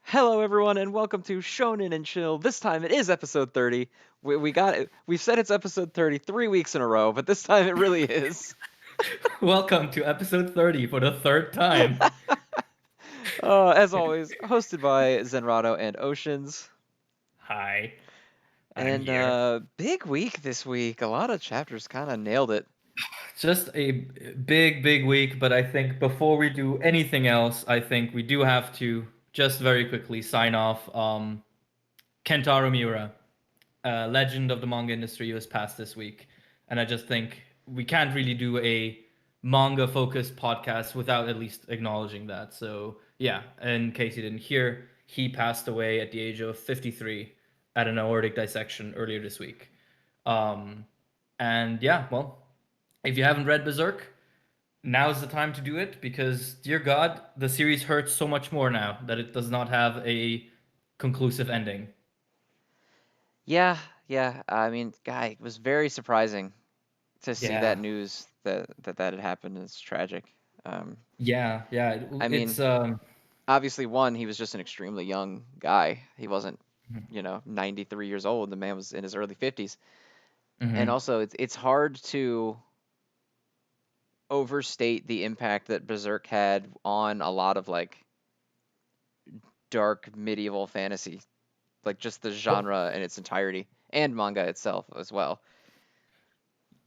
Hello, everyone, and welcome to Shonen and Chill. This time it is episode 30. We got it. We've said it's episode 30 3 weeks in a row, but this time it really is. Welcome to episode 30 for the third time. As always, hosted by Zenrotto and Oceans. Hi, I'm And here. big week this week. A lot of chapters kind of nailed it. Just a big week, but I think before we do anything else, I think we do have to just very quickly sign off. Kentaro Miura, legend of the manga industry, was passed this week, and I just think we can't really do a manga-focused podcast without at least acknowledging that. So yeah, in case you didn't hear, he passed away at the age of 53 at an aortic dissection earlier this week. Um, and yeah, well, if you haven't read Berserk, now's the time to do it because, dear God, the series hurts so much more now that it does not have a conclusive ending. Yeah, yeah. I mean, guy, it was very surprising to see that Yeah, news that had happened. It's tragic. Um, yeah. I It's mean, obviously, one, he was just an extremely young guy. He wasn't, 93 years old. The man was in his early 50s. And mhm. also, it's hard to overstate the impact that Berserk had on a lot of like dark medieval fantasy, like just the Well, genre in its entirety, and manga itself as well.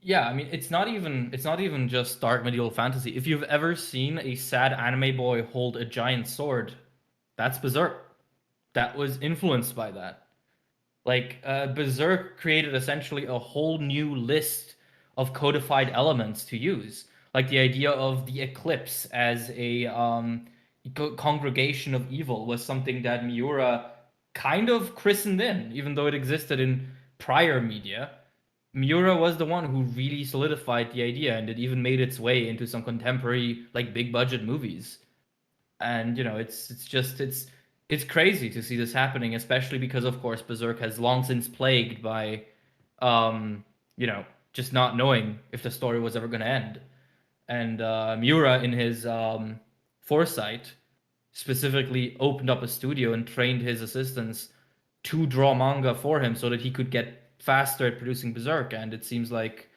yeah. I mean, it's not even just dark medieval fantasy. If you've ever seen a sad anime boy hold a giant sword, that's Berserk. That was influenced by that. Like, Berserk created essentially a whole new list of codified elements to use. Like the idea of the eclipse as a congregation of evil was something that Miura kind of christened in, even though it existed in prior media. Miura was the one who really solidified the idea, and it even made its way into some contemporary, like big budget movies. And it's crazy to see this happening, especially because of course Berserk has long since plagued by um, you know, just not knowing if the story was ever going to end. And Miura, in his foresight, specifically opened up a studio and trained his assistants to draw manga for him so that he could get faster at producing Berserk. And it seems like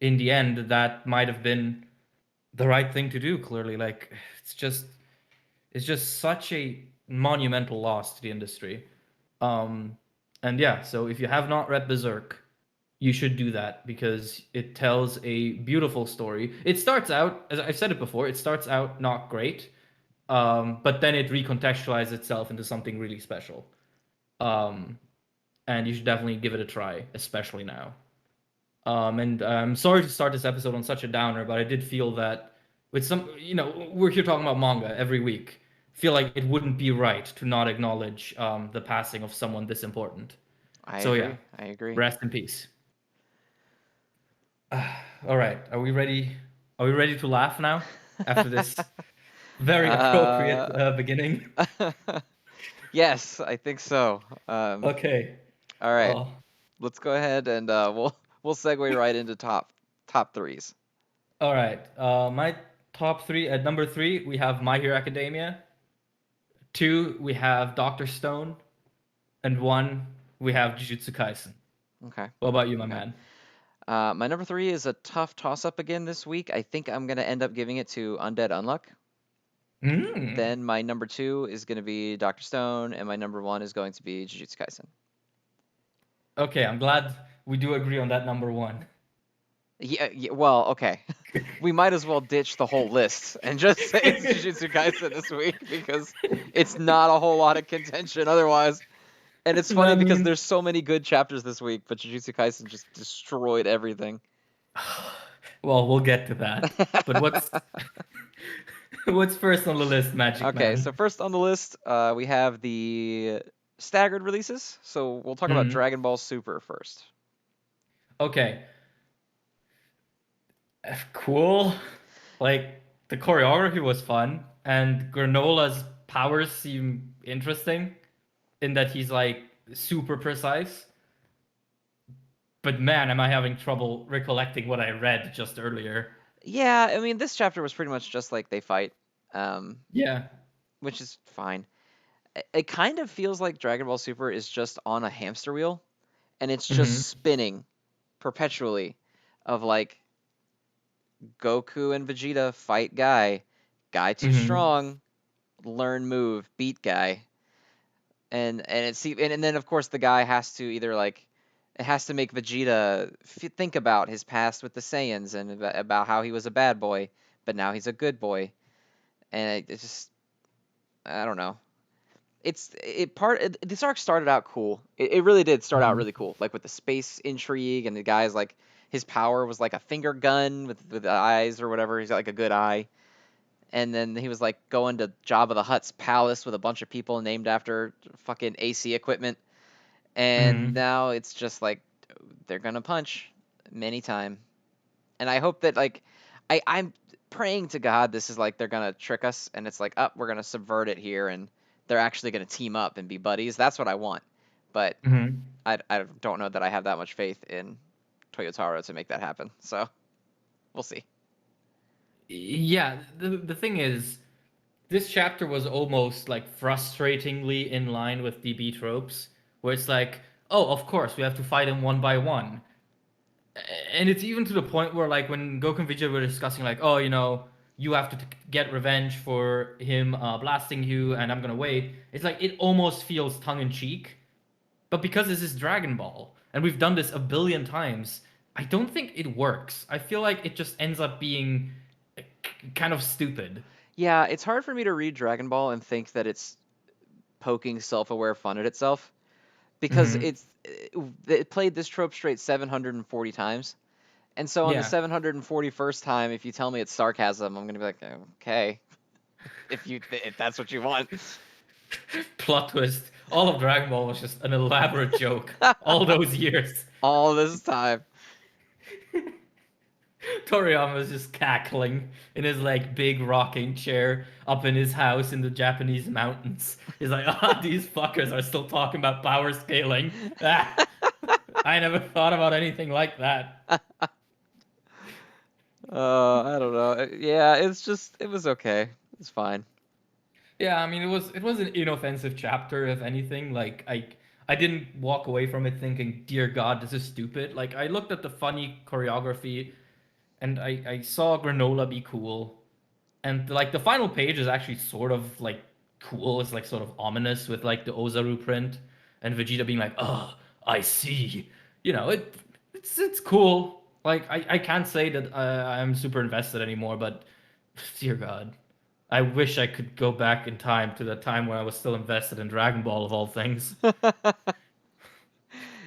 in the end that might have been the right thing to do, clearly. Like it's just such a monumental loss to the industry. Um, and yeah, so if you have not read Berserk, you should do that because it tells a beautiful story. It starts out, as I've said it before, it starts out not great, but then it recontextualizes itself into something really special. Um, and you should definitely give it a try, especially now. And I'm sorry to start this episode on such a downer, but I did feel that with some, we're here talking about manga every week. Feel like it wouldn't be right to not acknowledge the passing of someone this important. I So yeah, agree. I agree. rest in peace. All right, are we ready? Are we ready to laugh now after this very appropriate uh, beginning? yes, I think so. Okay. All right, Oh, let's go ahead and we'll segue right into top threes. all right. My top three at number three we have My Hero Academia. Two we have Doctor Stone, and one we have Jujutsu Kaisen. Okay. What about you, my Okay. man? My number three is a tough toss up again this week. I think I'm gonna end up giving it to Undead Unluck. Mm. Then my number two is gonna be Doctor Stone, and my number one is going to be Jujutsu Kaisen. Okay, I'm glad we do agree on that number one. Yeah, well, okay. We might as well ditch the whole list and just say it's Jujutsu Kaisen this week because it's not a whole lot of contention otherwise. And it's funny I because mean, there's so many good chapters this week, but Jujutsu Kaisen just destroyed everything. well, we'll get to that. But what's first on the list, Magic Okay, so Man? first on the list, we have the staggered releases. So we'll talk about Mhm. Dragon Ball Super first. Okay, cool. Like the choreography was fun, and Granola's powers seem interesting in that he's like super precise. But man, am I having trouble recollecting what I read just earlier. Yeah, I mean, this chapter was pretty much just like they fight, um, Yeah. which is fine. it kind of feels like Dragon Ball Super is just on a hamster wheel, and it's just Hmm. spinning perpetually, of like Goku and Vegeta fight guy too Hmm. strong, learn move, beat guy, and then of course the guy has to either like it has to make Vegeta think about his past with the Saiyans and about how he was a bad boy, but now he's a good boy, and it's just I don't know. This arc started out cool. It really did start out Hmm. really cool, like with the space intrigue and the guy's like his power was like a finger gun with eyes or whatever. He's got like a good eye, and then he was like going to Jabba the Hutt's palace with a bunch of people named after fucking AC equipment, and Hmm. now it's just like they're gonna punch many time, and I hope that like I'm praying to God this is like they're gonna trick us and it's like we're gonna subvert it here and they're actually gonna team up and be buddies. That's what I want, but Hmm. I don't know that I have that much faith in Toyotaro to make that happen. So we'll see. Yeah, the thing is, this chapter was almost like frustratingly in line with DB tropes, where it's like, oh, of course, we have to fight him one by one. And it's even to the point where, like, when Goku and Vegeta were discussing, like, oh, you have to get revenge for him blasting you, and I'm gonna wait. It's like, it almost feels tongue in cheek. But because this is Dragon Ball, and we've done this a billion times, I don't think it works. I feel like it just ends up being kind of stupid. Yeah, it's hard for me to read Dragon Ball and think that it's poking self-aware fun at itself because Hmm. it played this trope straight 740 times. And so on the Yeah. 741st time, if you tell me it's sarcasm, I'm gonna be like, okay, if that's what you want. Plot twist. All of Dragon Ball was just an elaborate joke all those years. All this time. Toriyama was just cackling in his like big rocking chair up in his house in the Japanese mountains. He's like, these fuckers are still talking about power scaling. Ah, I never thought about anything like that. I don't know. Yeah, it was okay. It's fine. Yeah, I mean it was an inoffensive chapter, if anything. Like I didn't walk away from it thinking, dear God, this is stupid. Like I looked at the funny choreography and I saw Granola be cool. And like the final page is actually sort of like cool. It's like sort of ominous with like the Ozaru print and Vegeta being like, "Oh, I see." It's cool. Like I can't say that I'm super invested anymore, but dear God, I wish I could go back in time to the time when I was still invested in Dragon Ball of all things.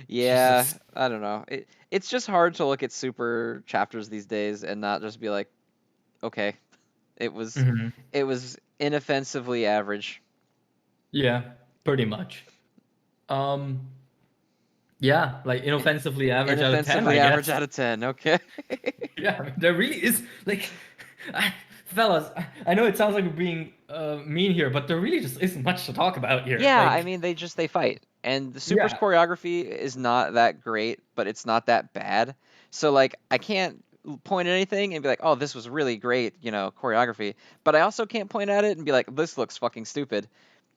Yeah, Jesus. I don't know. It's just hard to look at super chapters these days and not just be like, okay, it was Hmm. it was inoffensively average. Yeah, pretty much. Um, yeah, like inoffensively average out of 10, Inoffensively I average guess. out of 10. Okay. Yeah, I mean, there really is like, fellas. I know it sounds like we're being mean here, but there really just isn't much to talk about here. Yeah, I Like, mean they fight. And the Super's yeah, choreography is not that great, but it's not that bad. So like I can't point at anything and be like, "Oh, this was really great, choreography." But I also can't point at it and be like, "This looks fucking stupid."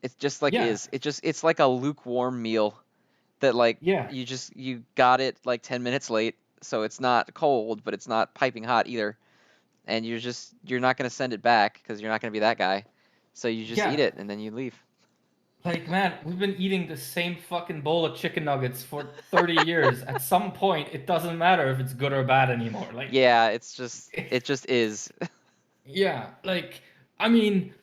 It's just like yeah, is. It's like a lukewarm meal that like yeah, you got it like 10 minutes late, so it's not cold, but it's not piping hot either. And you're not going to send it back cuz you're not going to be that guy. So you just eat yeah. it and then you leave. Like, man, we've been eating the same fucking bowl of chicken nuggets for 30 years. At some point, it doesn't matter if it's good or bad anymore. Like, Yeah, it just is. yeah, like I mean,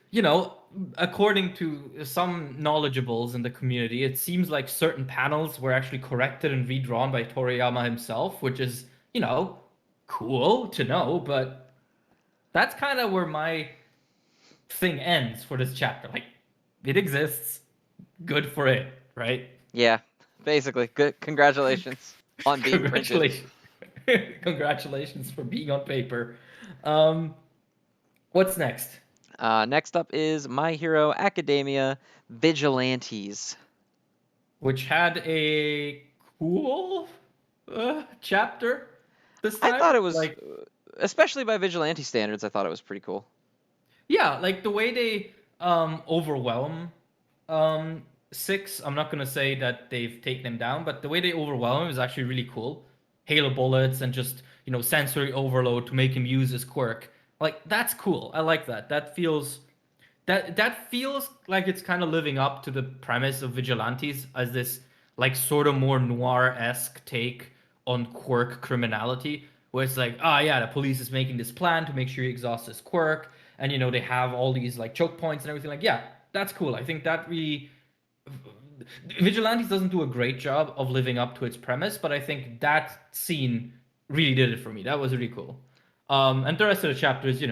according to some knowledgeables in the community, it seems like certain panels were actually corrected and redrawn by Toriyama himself, which is, cool to know, but that's kind of where my thing ends for this chapter. Like, it exists, good for it, right? Yeah, basically. Good. Congratulations on being printed. Congratulations. Congratulations for being on paper. Um, what's next? Next up is My Hero Academia Vigilantes. Which had a cool chapter this I time. thought it was, Like, especially by vigilante standards, I thought it was pretty cool. yeah, like the way they overwhelm. Um, 6, I'm not gonna say that they've taken him down, but the way they overwhelm him is actually really cool. Halo bullets and just, sensory overload to make him use his quirk. Like, that's cool. I like that. That feels like it's kind of living up to the premise of Vigilantes as this like sort of more noir-esque take on quirk criminality, where it's like, ah, yeah, the police is making this plan to make sure he exhausts his quirk, and they have all these like choke points and everything. Like, yeah, that's cool. I think that really Vigilantes doesn't do a great job of living up to its premise, but I think that scene really did it for me. That was really cool. And the rest of the chapters,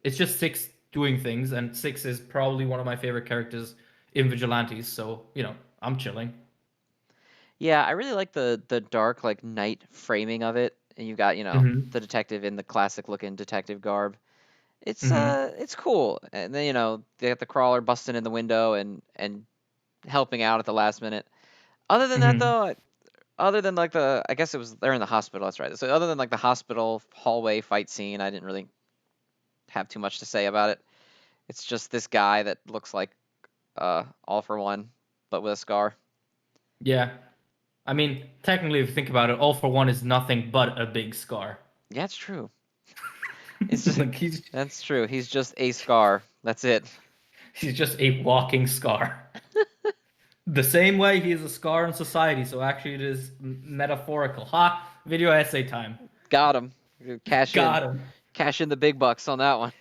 it's just Six doing things, and Six is probably one of my favorite characters in Vigilantes. So I'm chilling. Yeah, I really like the dark like night framing of it, and you've got Hmm. the detective in the classic looking detective garb. Hmm. It's cool, and then they got the crawler busting in the window and helping out at the last minute. Other than that, Hmm. though, other than like I guess it was they're in the hospital. That's right. So other than like the hospital hallway fight scene, I didn't really have too much to say about it. It's just this guy that looks like All for One, but with a scar. Yeah, I mean, technically, if you think about it, All for One is nothing but a big scar. Yeah, it's true. It's just, Like that's true. He's just a scar. That's it. he's just a walking scar. The same way he is a scar in society. So actually, it is metaphorical. Ha! Video essay time. Got him. Cash in. Got him. Cash in the big bucks on that one.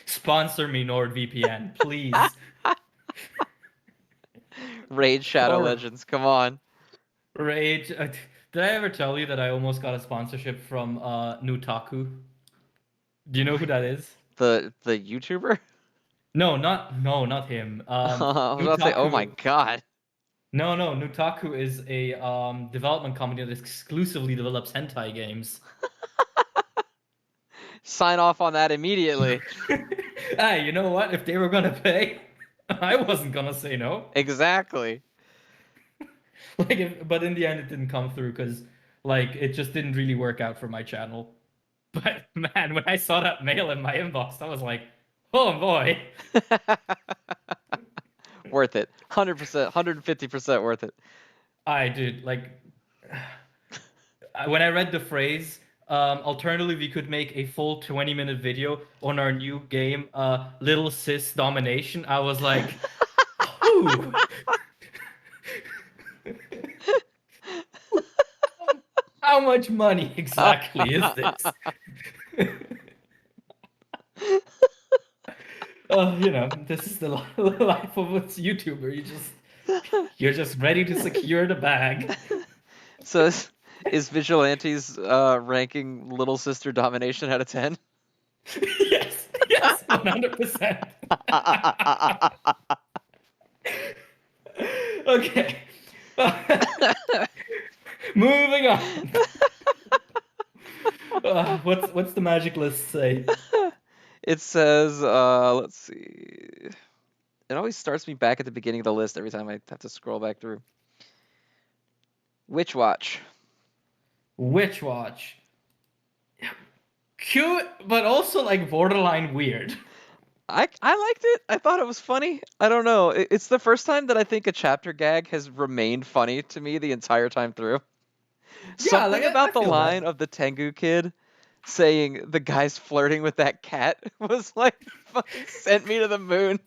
Sponsor me, NordVPN, please. Raid Shadow Or Legends. Come on. Rage. Did I ever tell you that I almost got a sponsorship from Nutaku? Do you know who that is? The YouTuber? No, not him. I was about to say, oh my Nutaku. god. No. Nutaku is a development company that exclusively develops hentai games. Sign off on that immediately. Hey, you know what? If they were gonna pay, I wasn't gonna say no. Exactly. But in the end, it didn't come through because like it just didn't really work out for my channel. But man, when I saw that mail in my inbox, I was like, oh boy. Worth it. 100%, 150% worth it. I did like when I read the phrase, alternatively, we could make a full 20-minute video on our new game, Little Sis Domination. I was like, ooh. How much money exactly is this? This is the life of a YouTuber. You're just ready to secure the bag. So is Vigilantes ranking Little Sister Domination out of 10? Yes, 100%. Okay. Moving on. What's the magic list say? It says, let's see. It always starts me back at the beginning of the list every time I have to scroll back through. Witch Watch. Witch Watch. Cute, but also like borderline weird. I liked it. I thought it was funny. I don't know. It's the first time that I think a chapter gag has remained funny to me the entire time through. Yeah, Something like I about the feel line that. of the Tengu kid saying the guy's flirting with that cat was like fucking sent me to the moon.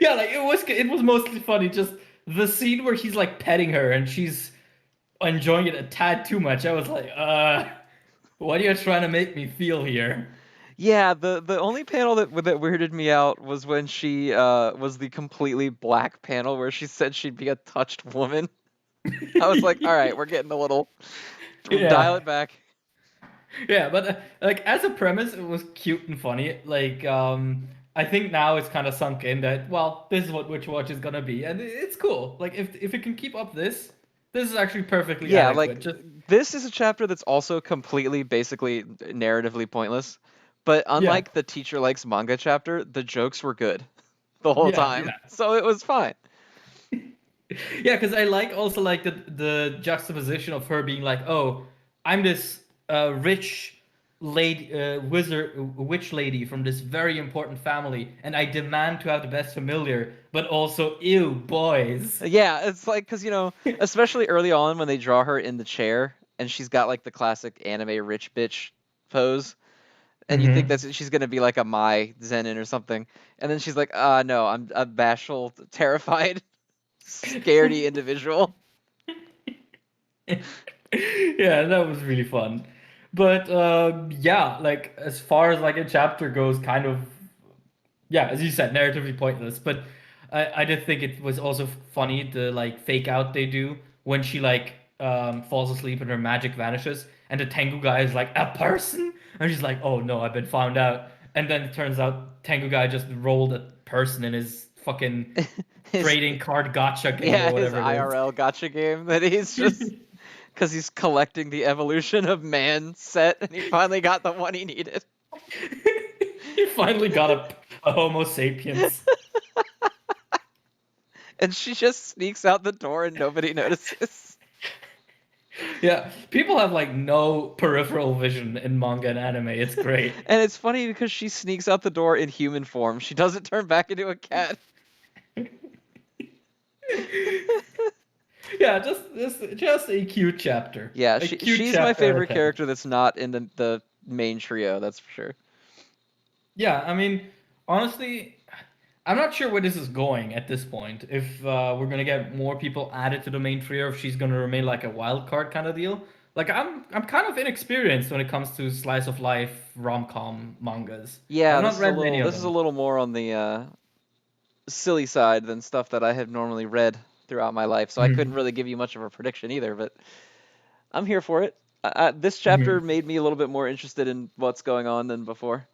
Yeah, like it was mostly funny. Just the scene where he's like petting her and she's enjoying it a tad too much. I was like, what are you trying to make me feel here? Yeah, the only panel that weirded me out was when she was the completely black panel where she said she'd be a touched woman. I was like, all right, we're getting a little dial Yeah. it back. Yeah, but like as a premise, it was cute and funny. Like, I think now it's kind of sunk in that well, this is what Witch Watch is gonna be, and it's cool. Like, if it can keep up this is actually perfectly Yeah, adequate. like Just this is a chapter that's also completely basically narratively pointless. But yeah, unlike the teacher likes manga chapter, the jokes were good the whole yeah, time. yeah, So it was fine. yeah. Because I like also like the juxtaposition of her being like, oh, I'm this rich witch lady from this very important family, and I demand to have the best familiar, but also, ew, boys. Yeah, it's like because especially early on when they draw her in the chair and she's got like the classic anime rich bitch pose, and you think Hmm. that she's gonna be like a Mai Zenin or something, and then she's like, no, I'm a bashful, terrified, scaredy individual. Yeah, that was really fun. But yeah, like as far as like a chapter goes, kind of yeah, as you said, narratively pointless. But I did think it was also funny the like fake out they do when she like falls asleep and her magic vanishes, and the Tengu guy is like a person, and she's like, oh no, I've been found out. And then it turns out Tengu guy just rolled a person in his fucking his trading card gotcha game or Yeah, his whatever it is. IRL gotcha game that he's just because he's collecting the evolution of man set, and he finally got the one he needed. He finally got a Homo sapiens. And she just sneaks out the door and nobody notices. Yeah, people have like no peripheral vision in manga and anime. It's great. And it's funny because she sneaks out the door in human form. She doesn't turn back into a cat. Yeah, just a cute chapter. Yeah, A she cute she's my chapter out of favorite 10. character that's not in the main trio, that's for sure. Yeah, I mean, honestly, I'm not sure where this is going at this point. If we're gonna get more people added to the main trio, if she's gonna remain like a wild card kind of deal. Like I'm kind of inexperienced when it comes to slice of life rom-com mangas. I've Yeah, not read many of this is a them. little more on the silly side than stuff that I have normally read throughout my life, so I couldn't Mhm. really give you much of a prediction either, but I'm here for it. This chapter Mhm. made me a little bit more interested in what's going on than before.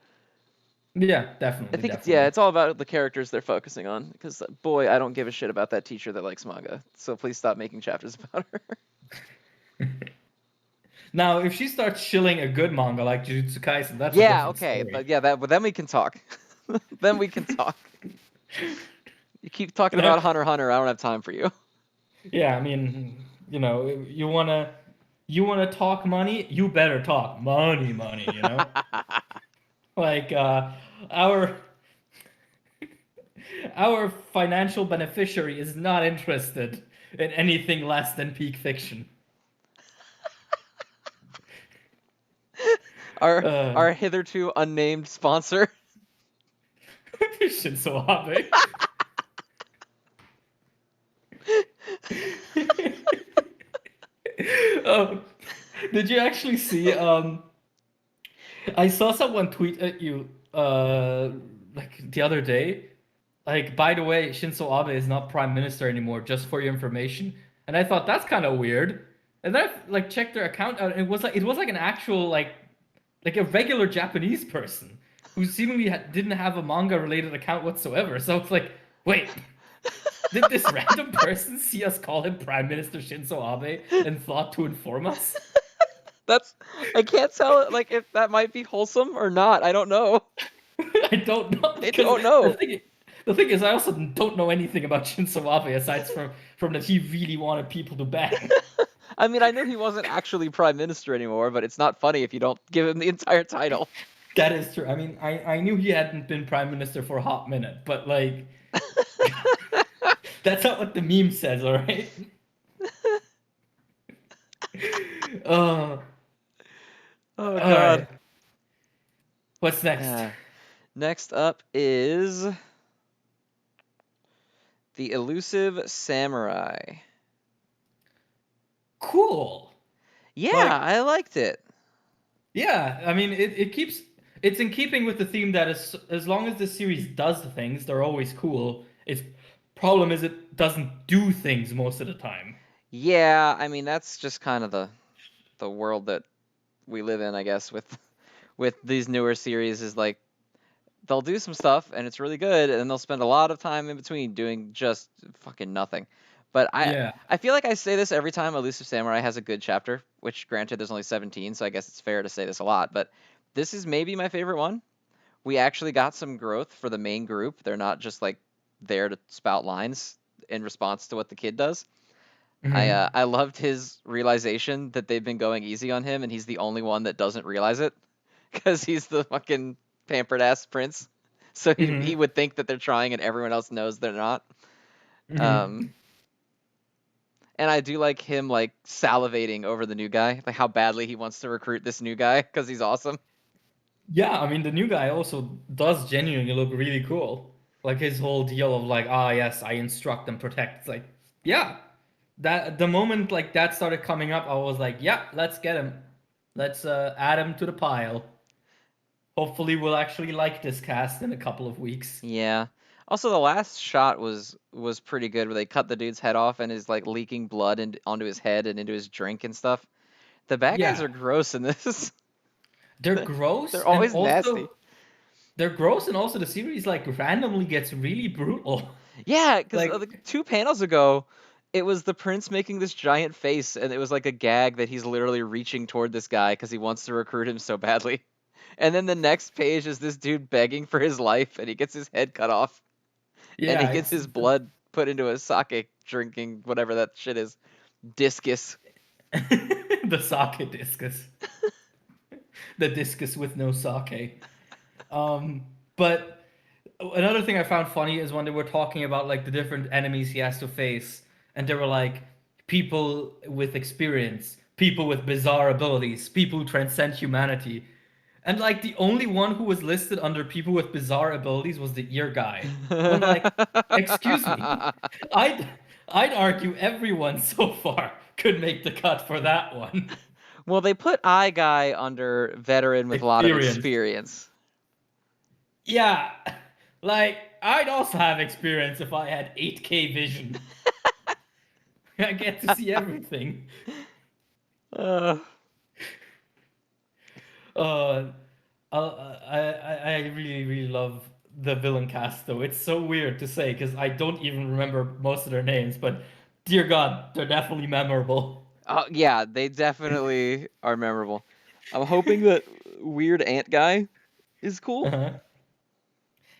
Yeah, I definitely, think yeah, definitely. it's all about the characters they're focusing on. Because boy, I don't give a shit about that teacher that likes manga. So please stop making chapters about her. Now, if she starts shilling a good manga like Jujutsu Kaisen, that's a Yeah, different okay, story. but yeah, but then we can talk. Then we can talk. You keep talking about That, Hunter x Hunter. I don't have time for you. yeah, I mean, you wanna talk money, you better talk money, money, you know? Like our our financial beneficiary is not interested in anything less than peak fiction. our Uh, our hitherto unnamed sponsor. Shinzo Abe. Oh, did you actually see I saw someone tweet at you like the other day. Like, by the way, Shinzo Abe is not prime minister anymore, just for your information. And I thought that's kind of weird. And then I like checked their account out, and it was like an actual like a regular Japanese person who seemingly didn't have a manga related account whatsoever. So it's like, wait, did this random person see us call him Prime Minister Shinzo Abe and thought to inform us? That's I can't tell like if that might be wholesome or not. I don't know. I don't know I because don't the know. thing the thing is I also don't know anything about Shinzo Abe aside from that he really wanted people to bang. I mean, I knew he wasn't actually prime minister anymore, but it's not funny if you don't give him the entire title. That is true. I mean, I knew he hadn't been prime minister for a hot minute, but like that's not what the meme says, all right? Uh, Oh all God. right. What's next? Uh, Next up is the Elusive Samurai. Cool. Yeah, Like, I liked it. yeah, I mean, it's in keeping with the theme that as long as the series does things, they're always cool. Its problem is it doesn't do things most of the time. Yeah, I mean that's just kind of the world that we live in, I guess, with these newer series is like they'll do some stuff and it's really good, and then they'll spend a lot of time in between doing just fucking nothing. But Yeah. I feel like I say this every time Elusive Samurai has a good chapter, which granted there's only 17, so I guess it's fair to say this a lot, but this is maybe my favorite one. We actually got some growth for the main group. They're not just like there to spout lines in response to what the kid does. Hmm. I loved his realization that they've been going easy on him and he's the only one that doesn't realize it. because he's the fucking pampered ass prince. So he Mm-hmm. would think that they're trying, and everyone else knows they're not. Mm-hmm. Um, and I do like him like salivating over the new guy, like how badly he wants to recruit this new guy because he's awesome. Yeah, I mean the new guy also does genuinely look really cool. Like his whole deal of like, ah yes, I instruct and protect. It's like, yeah. That the moment like that started coming up, I was like, yeah, let's get him. Let's add him to the pile. Hopefully we'll actually like this cast in a couple of weeks. Yeah. Also, the last shot was pretty good, where they cut the dude's head off and is like leaking blood onto his head and into his drink and stuff. The bad guys Yeah. are gross in this. They're gross They're and always nasty. also they're gross and also the series like randomly gets really brutal. Yeah, because Like like 2 panels ago, it was the prince making this giant face, and it was like a gag that he's literally reaching toward this guy because he wants to recruit him so badly. And then the next page is this dude begging for his life, and he gets his head cut off, and he yeah, gets his blood put into a sake drinking whatever that shit is, discus. the sake discus. The discus with no sake. But another thing I found funny is when they were talking about like the different enemies he has to face, and they were like people with experience, people with bizarre abilities, people who transcend humanity. And like the only one who was listed under people with bizarre abilities was the ear guy. When like, excuse me, I'd I'd argue everyone so far could make the cut for that one. Well, they put eye guy under veteran with a lot of Experience. experience. Yeah, like I'd also have experience if I had 8K vision. I get to see everything. Uh, Uh, I really really love the villain cast though. It's so weird to say because I don't even remember most of their names, but dear God, they're definitely memorable. yeah, they definitely are memorable. I'm hoping that weird ant guy is cool, Uh-huh. but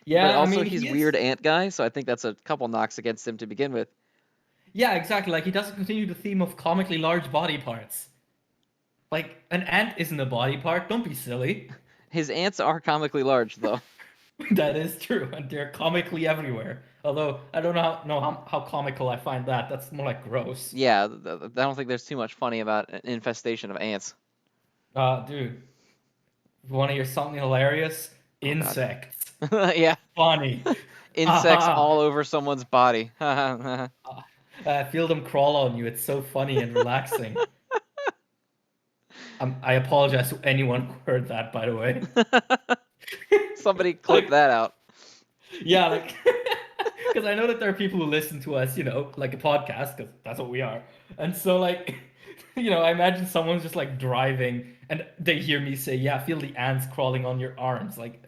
Yeah, I also mean he's he is. weird ant guy, so I think that's a couple knocks against him to begin with. Yeah, exactly. Like he doesn't continue the theme of comically large body parts. Like an ant isn't a body part. Don't be silly. His ants are comically large, though. That is true, and they're comically everywhere. Although I don't know how comical I find that. That's more like gross. Yeah, I don't think there's too much funny about an infestation of ants. Dude, want to hear something hilarious? Oh God. Insects. Yeah, Funny. insects Haha. all over someone's body. Feel them crawl on you. It's so funny and relaxing. I apologize to anyone who heard that, by the way. Somebody clip Like, that out. yeah, like, because I know that there are people who listen to us, like a podcast, because that's what we are. And so, like, I imagine someone's just like driving and they hear me say, yeah, feel the ants crawling on your arms. Like,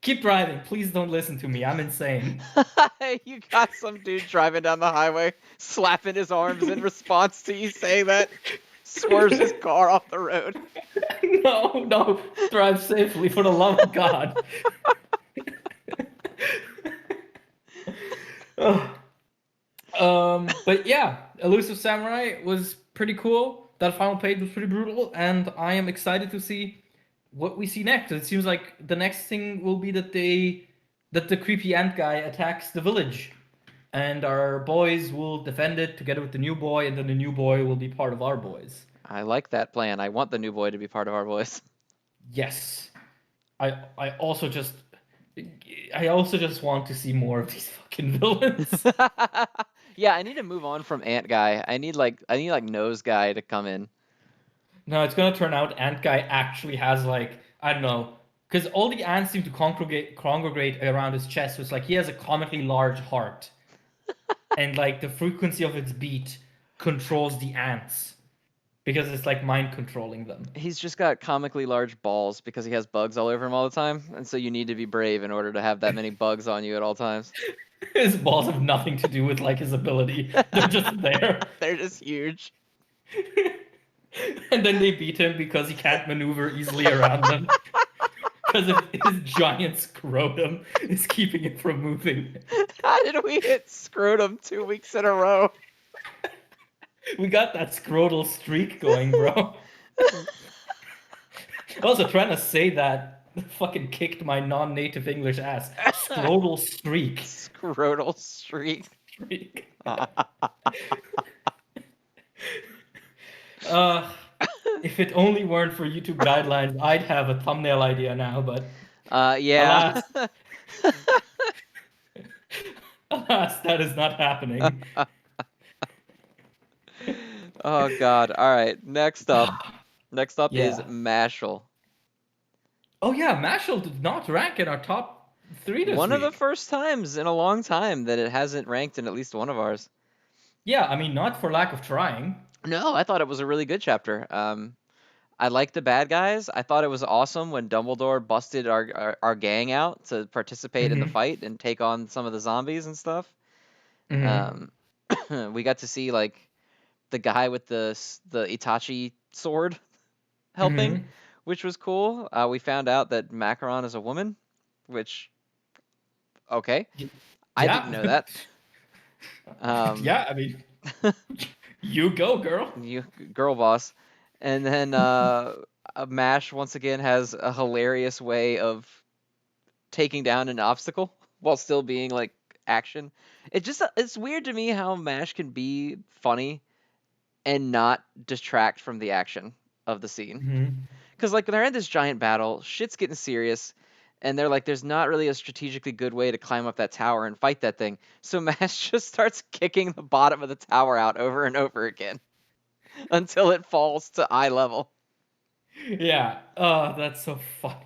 keep driving. Please don't listen to me. I'm insane. You got some dude driving down the highway, slapping his arms in response to you saying that, swerves his car off the road. No, no, drive safely for the love of God. But yeah, Elusive Samurai was pretty cool. That final page was pretty brutal, and I am excited to see what we see next. It seems like the next thing will be that the creepy ant guy attacks the village, and our boys will defend it together with the new boy, and then the new boy will be part of our boys. I like that plan. I want the new boy to be part of our boys. Yes. I also just I also just want to see more of these fucking villains. Yeah, I need to move on from ant guy. I need like nose guy to come in. No, it's gonna turn out Ant Guy actually has like I don't know, because all the ants seem to congregate around his chest. So it's like he has a comically large heart, and like the frequency of its beat controls the ants because it's like mind controlling them. He's just got comically large balls because he has bugs all over him all the time, and so you need to be brave in order to have that many bugs on you at all times. His balls have nothing to do with like his ability; they're just there. They're just huge. And then they beat him because he can't maneuver easily around them. Because of his giant scrotum is keeping it from moving. How did we hit scrotum 2 weeks in a row? We got that scrotal streak going, bro. Also, trying to say that fucking kicked my non-native English ass. Scrotal streak. Scrotal streak. Streak. uh, Uh, if it only weren't for YouTube guidelines, I'd have a thumbnail idea now, but yeah. alas, alas, that is not happening. Oh God. All right. Next up. Next up is Yeah. Mashle. Oh yeah, Mashle did not rank in our top 3 this One of the week. first times in a long time that it hasn't ranked in at least one of ours. Yeah, I mean, not for lack of trying. No, I thought it was a really good chapter. I like the bad guys. I thought it was awesome when Dumbledore busted our gang out to participate in the Mm-hmm. fight and take on some of the zombies and stuff. Mm-hmm. Um, we got to see like the guy with the Itachi sword helping, Mm-hmm. which was cool. We found out that Macaron is a woman, which okay, I didn't know Yeah. that. Yeah, I mean, you go, girl. You girl boss, and then Mash once again has a hilarious way of taking down an obstacle while still being like action. It's weird to me how Mash can be funny and not detract from the action of the scene. Mm-hmm. Because like they're in this giant battle, shit's getting serious, and they're like, there's not really a strategically good way to climb up that tower and fight that thing. So Mash just starts kicking the bottom of the tower out over and over again until it falls to eye level. Yeah. Oh, that's so funny.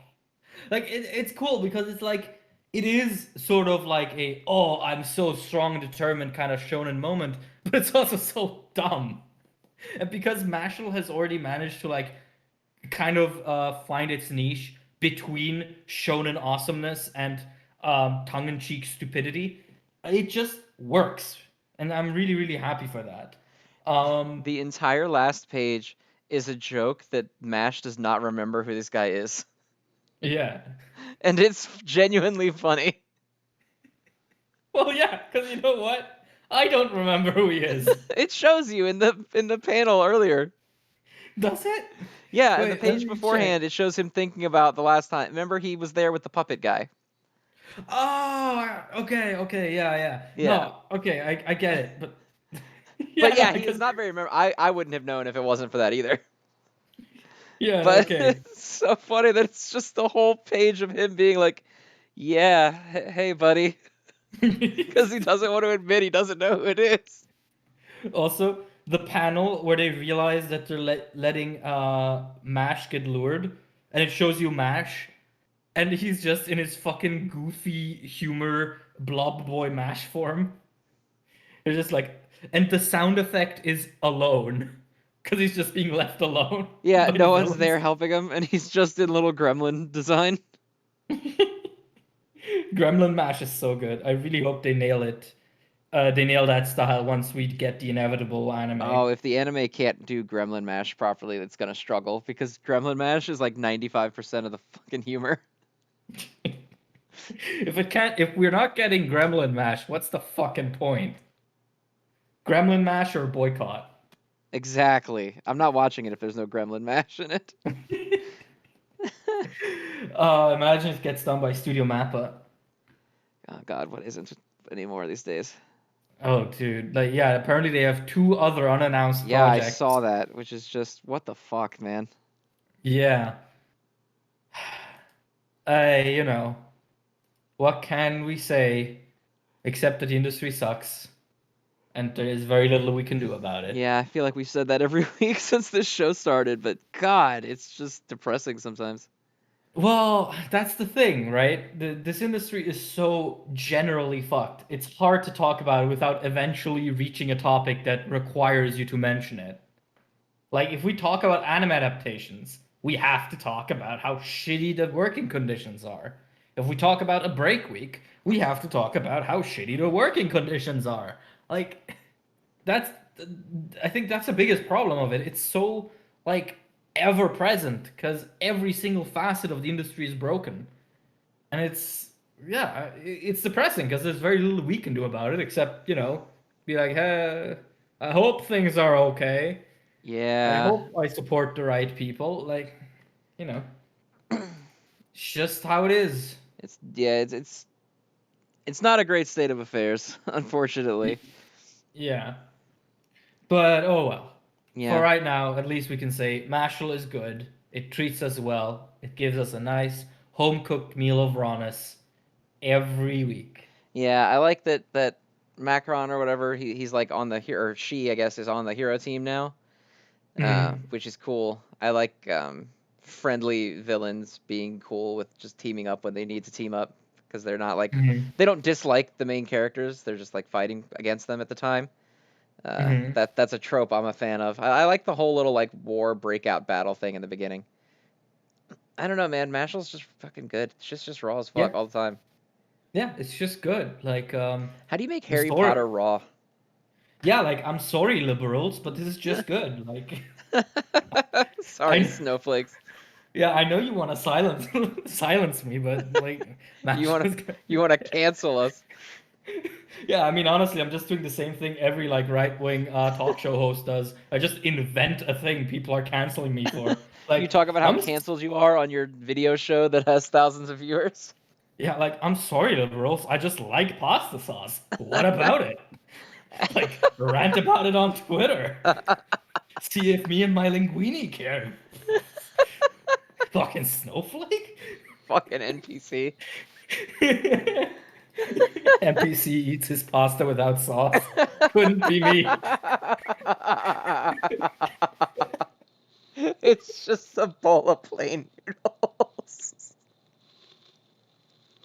Like it's cool because it's like it is sort of like a oh I'm so strong and determined kind of shonen moment, but it's also so dumb. And because Mashle has already managed to like kind of find its niche between shonen awesomeness and tongue-in-cheek stupidity, it just works, and I'm really really happy for that. Um, The entire last page is a joke that Mash does not remember who this guy is. yeah. And it's genuinely funny. Well, yeah, because you know what? I don't remember who he is. It shows you in the panel earlier. Does it? Yeah, in the Wait, let page me check. beforehand, it shows him thinking about the last time. Remember, he was there with the puppet guy. Oh, okay, okay, yeah, yeah. Yeah, No, okay, I get it, but but yeah, yeah, he is because not very memorable. I wouldn't have known if it wasn't for that either. yeah, But okay. it's so funny that it's just the whole page of him being like, "Yeah, hey, buddy," because he doesn't want to admit he doesn't know who it is. Also, the panel where they realize that they're letting Mash get lured, and it shows you Mash, and he's just in his fucking goofy humor blob boy Mash form. It's just like, and the sound effect is alone, because he's just being left alone Yeah, by the no one's villains. there helping him, and he's just in little gremlin design. Gremlin Mash is so good. I really hope they nail it. They nail that style once we get the inevitable anime. Oh, if the anime can't do Gremlin Mash properly, it's gonna struggle because Gremlin Mash is like 95% of the fucking humor. If we're not getting Gremlin Mash, what's the fucking point? Gremlin Mash or boycott? Exactly. I'm not watching it if there's no Gremlin Mash in it. Imagine it gets done by Studio Mappa. Oh God, what isn't anymore these days? Oh, dude. Like, yeah, apparently they have 2 other unannounced Yeah, I projects. saw that, which is just what the fuck, man. Yeah. You know, what can we say except that the industry sucks and there is very little we can do about it. Yeah, I feel like we've said that every week since this show started, but God, it's just depressing sometimes. Well, that's the thing, right? This industry is so generally fucked. It's hard to talk about it without eventually reaching a topic that requires you to mention it. Like, if we talk about anime adaptations, we have to talk about how shitty the working conditions are. If we talk about a break week, we have to talk about how shitty the working conditions are. Like, that's, I think that's the biggest problem of it. It's so, like, ever present because every single facet of the industry is broken. And it's, yeah, it's depressing because there's very little we can do about it except, be like, hey, I hope things are okay. I Yeah. hope I support the right people. Like, you know. just how it is. It's not a great state of affairs, unfortunately. Yeah. But oh well. For Yeah. right now, at least we can say Mashle is good. It treats us well. It gives us a nice home cooked meal of rawness every week. Yeah, I like that Macron or whatever, he's like on the hero, or she, I guess, is on the hero team now. Mhm. Which is cool. I like friendly villains being cool with just teaming up when they need to team up, because they're not like, Mhm. they don't dislike the main characters. They're just like fighting against them at the time. Mhm. That's a trope I'm a fan of. I like the whole little like war breakout battle thing in the beginning. I don't know, man. Mashle's just fucking good. It's just raw as Yeah. fuck all the time. Yeah, it's just good. Like How do you make the Harry story. Potter raw? Yeah, like I'm sorry, liberals, but this is just good. Like Sorry, I snowflakes. yeah, I know you want to silence me, but like You Mashle wanna is good. you wanna cancel us? Yeah, I mean, honestly, I'm just doing the same thing every like right-wing talk show host does. I just invent a thing people are canceling me for. You Like, talk about how I'm canceled you are on your video show that has thousands of viewers. yeah, like I'm sorry, liberals. I just like pasta sauce. What about it? Like, rant about it on Twitter. See if me and my linguini care. Fucking snowflake. Fucking NPC. NPC eats his pasta without sauce. Couldn't be me. It's just a bowl of plain noodles.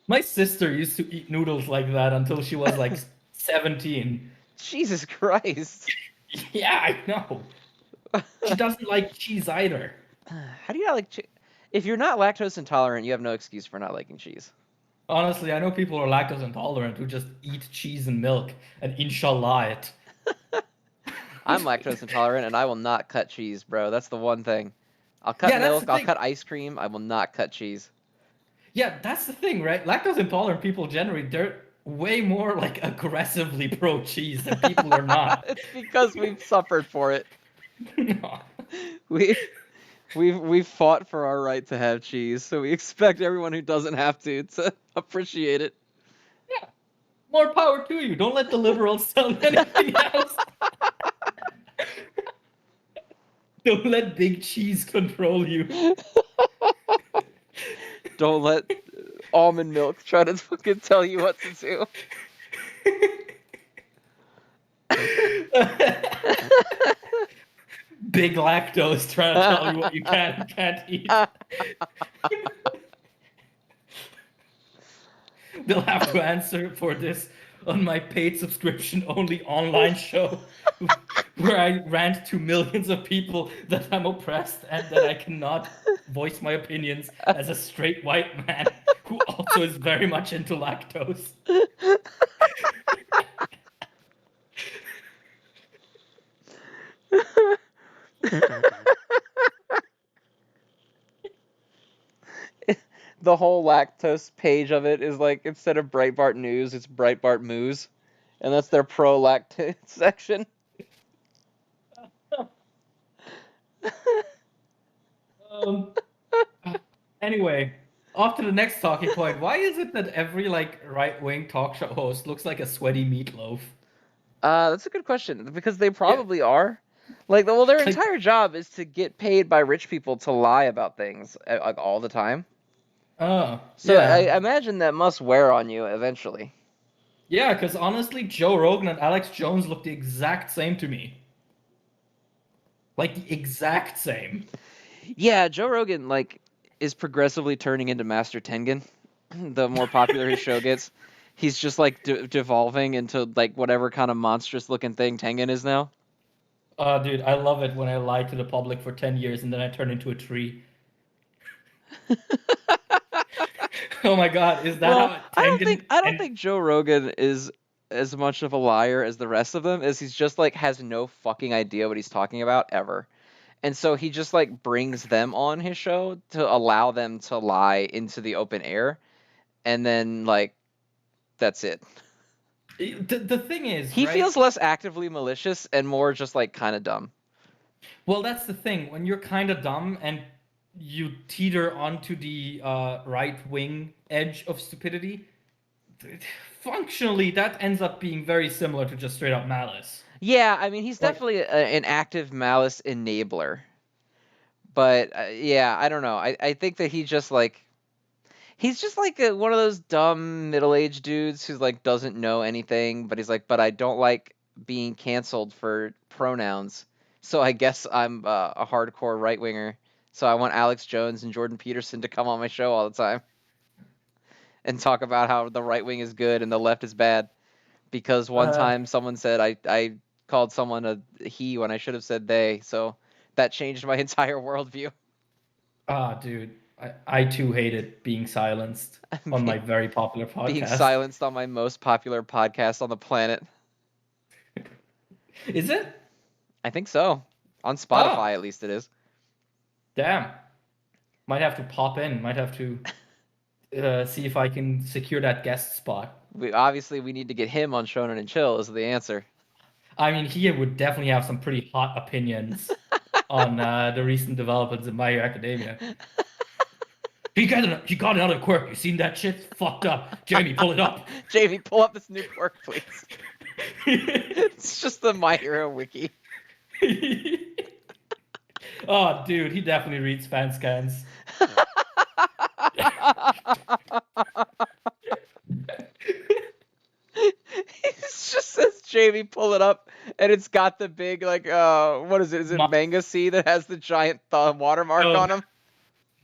My sister used to eat noodles like that until she was like 17. Jesus Christ. Yeah, I know. She doesn't like cheese either. How do you not like if you're not lactose intolerant, you have no excuse for not liking cheese. Honestly, I know people who are lactose intolerant who just eat cheese and milk and inshallah it. I'm lactose intolerant and I will not cut cheese, bro. That's the one thing. I'll cut Yeah, that's the milk, I'll thing. cut ice cream, I will not cut cheese. Yeah, that's the thing, right? Lactose intolerant people generally, they're way more like aggressively pro cheese than people who are not. It's because we've suffered for it. We we've fought for our right to have cheese, so we expect everyone who doesn't have to appreciate it. Yeah, more power to you. Don't let the liberals tell anything else. Don't let big cheese control you. Don't let almond milk try to fucking tell you what to do. Big lactose trying to tell you what you can and can't eat. They'll have to answer for this on my paid subscription only online show where I rant to millions of people that I'm oppressed and that I cannot voice my opinions as a straight white man who also is very much into lactose. The whole lactose page of it is like, instead of Breitbart News, it's Breitbart Moose, and that's their pro lactose section. Um, anyway, off to the next talking point. Why is it that every like right-wing talk show host looks like a sweaty meatloaf? That's a good question, because they Yeah, probably are. Like, well, their like entire job is to get paid by rich people to lie about things like all the time. oh So yeah, I imagine that must wear on you eventually. yeah. Because honestly, Joe Rogan and Alex Jones look the exact same to me. Like the exact same. Yeah, Joe Rogan like is progressively turning into Master Tengen. The more popular his show gets, he's just like devolving into like whatever kind of monstrous looking thing Tengen is now. Dude, I love it when I lie to the public for 10 years and then I turn into a tree. Oh my God, is that Well, how I don't think Tengen I don't and think Joe Rogan is as much of a liar as the rest of them, as he's just like has no fucking idea what he's talking about ever. And so he just like brings them on his show to allow them to lie into the open air, and then like that's it. the thing is, He right? feels less actively malicious and more just like kind of dumb. Well, that's the thing. When you're kind of dumb and you teeter onto the right wing edge of stupidity, functionally that ends up being very similar to just straight up malice. Yeah, I mean, he's Like, definitely an active malice enabler. But yeah, I don't know. I think that he's just like one of those dumb middle-aged dudes who's like doesn't know anything, but he's like, but I don't like being canceled for pronouns, so I guess I'm a hardcore right winger. So I want Alex Jones and Jordan Peterson to come on my show all the time and talk about how the right wing is good and the left is bad. Because one uh, time someone said I called someone a he when I should have said they, so that changed my entire worldview. dude, I too hated being silenced on my very popular Being podcast. silenced on my most popular podcast on the planet. Is it? I think so. On Oh, Spotify, at least it is. damn. Might have to pop in. Might have to see if I can secure that guest spot. We need to get him on Shonen and Chill is the answer. I mean, he would definitely have some pretty hot opinions on the recent developments in My Hero Academia. He got another quirk. You seen that shit? It's fucked up. Jamie, pull it up. Jamie, pull up this new quirk, please. It's just the My Hero wiki. Oh, dude, he definitely reads fan scans. It just says Jamie, pull it up, and it's got the big like what is it? Is it Manga C that has the giant watermark on him?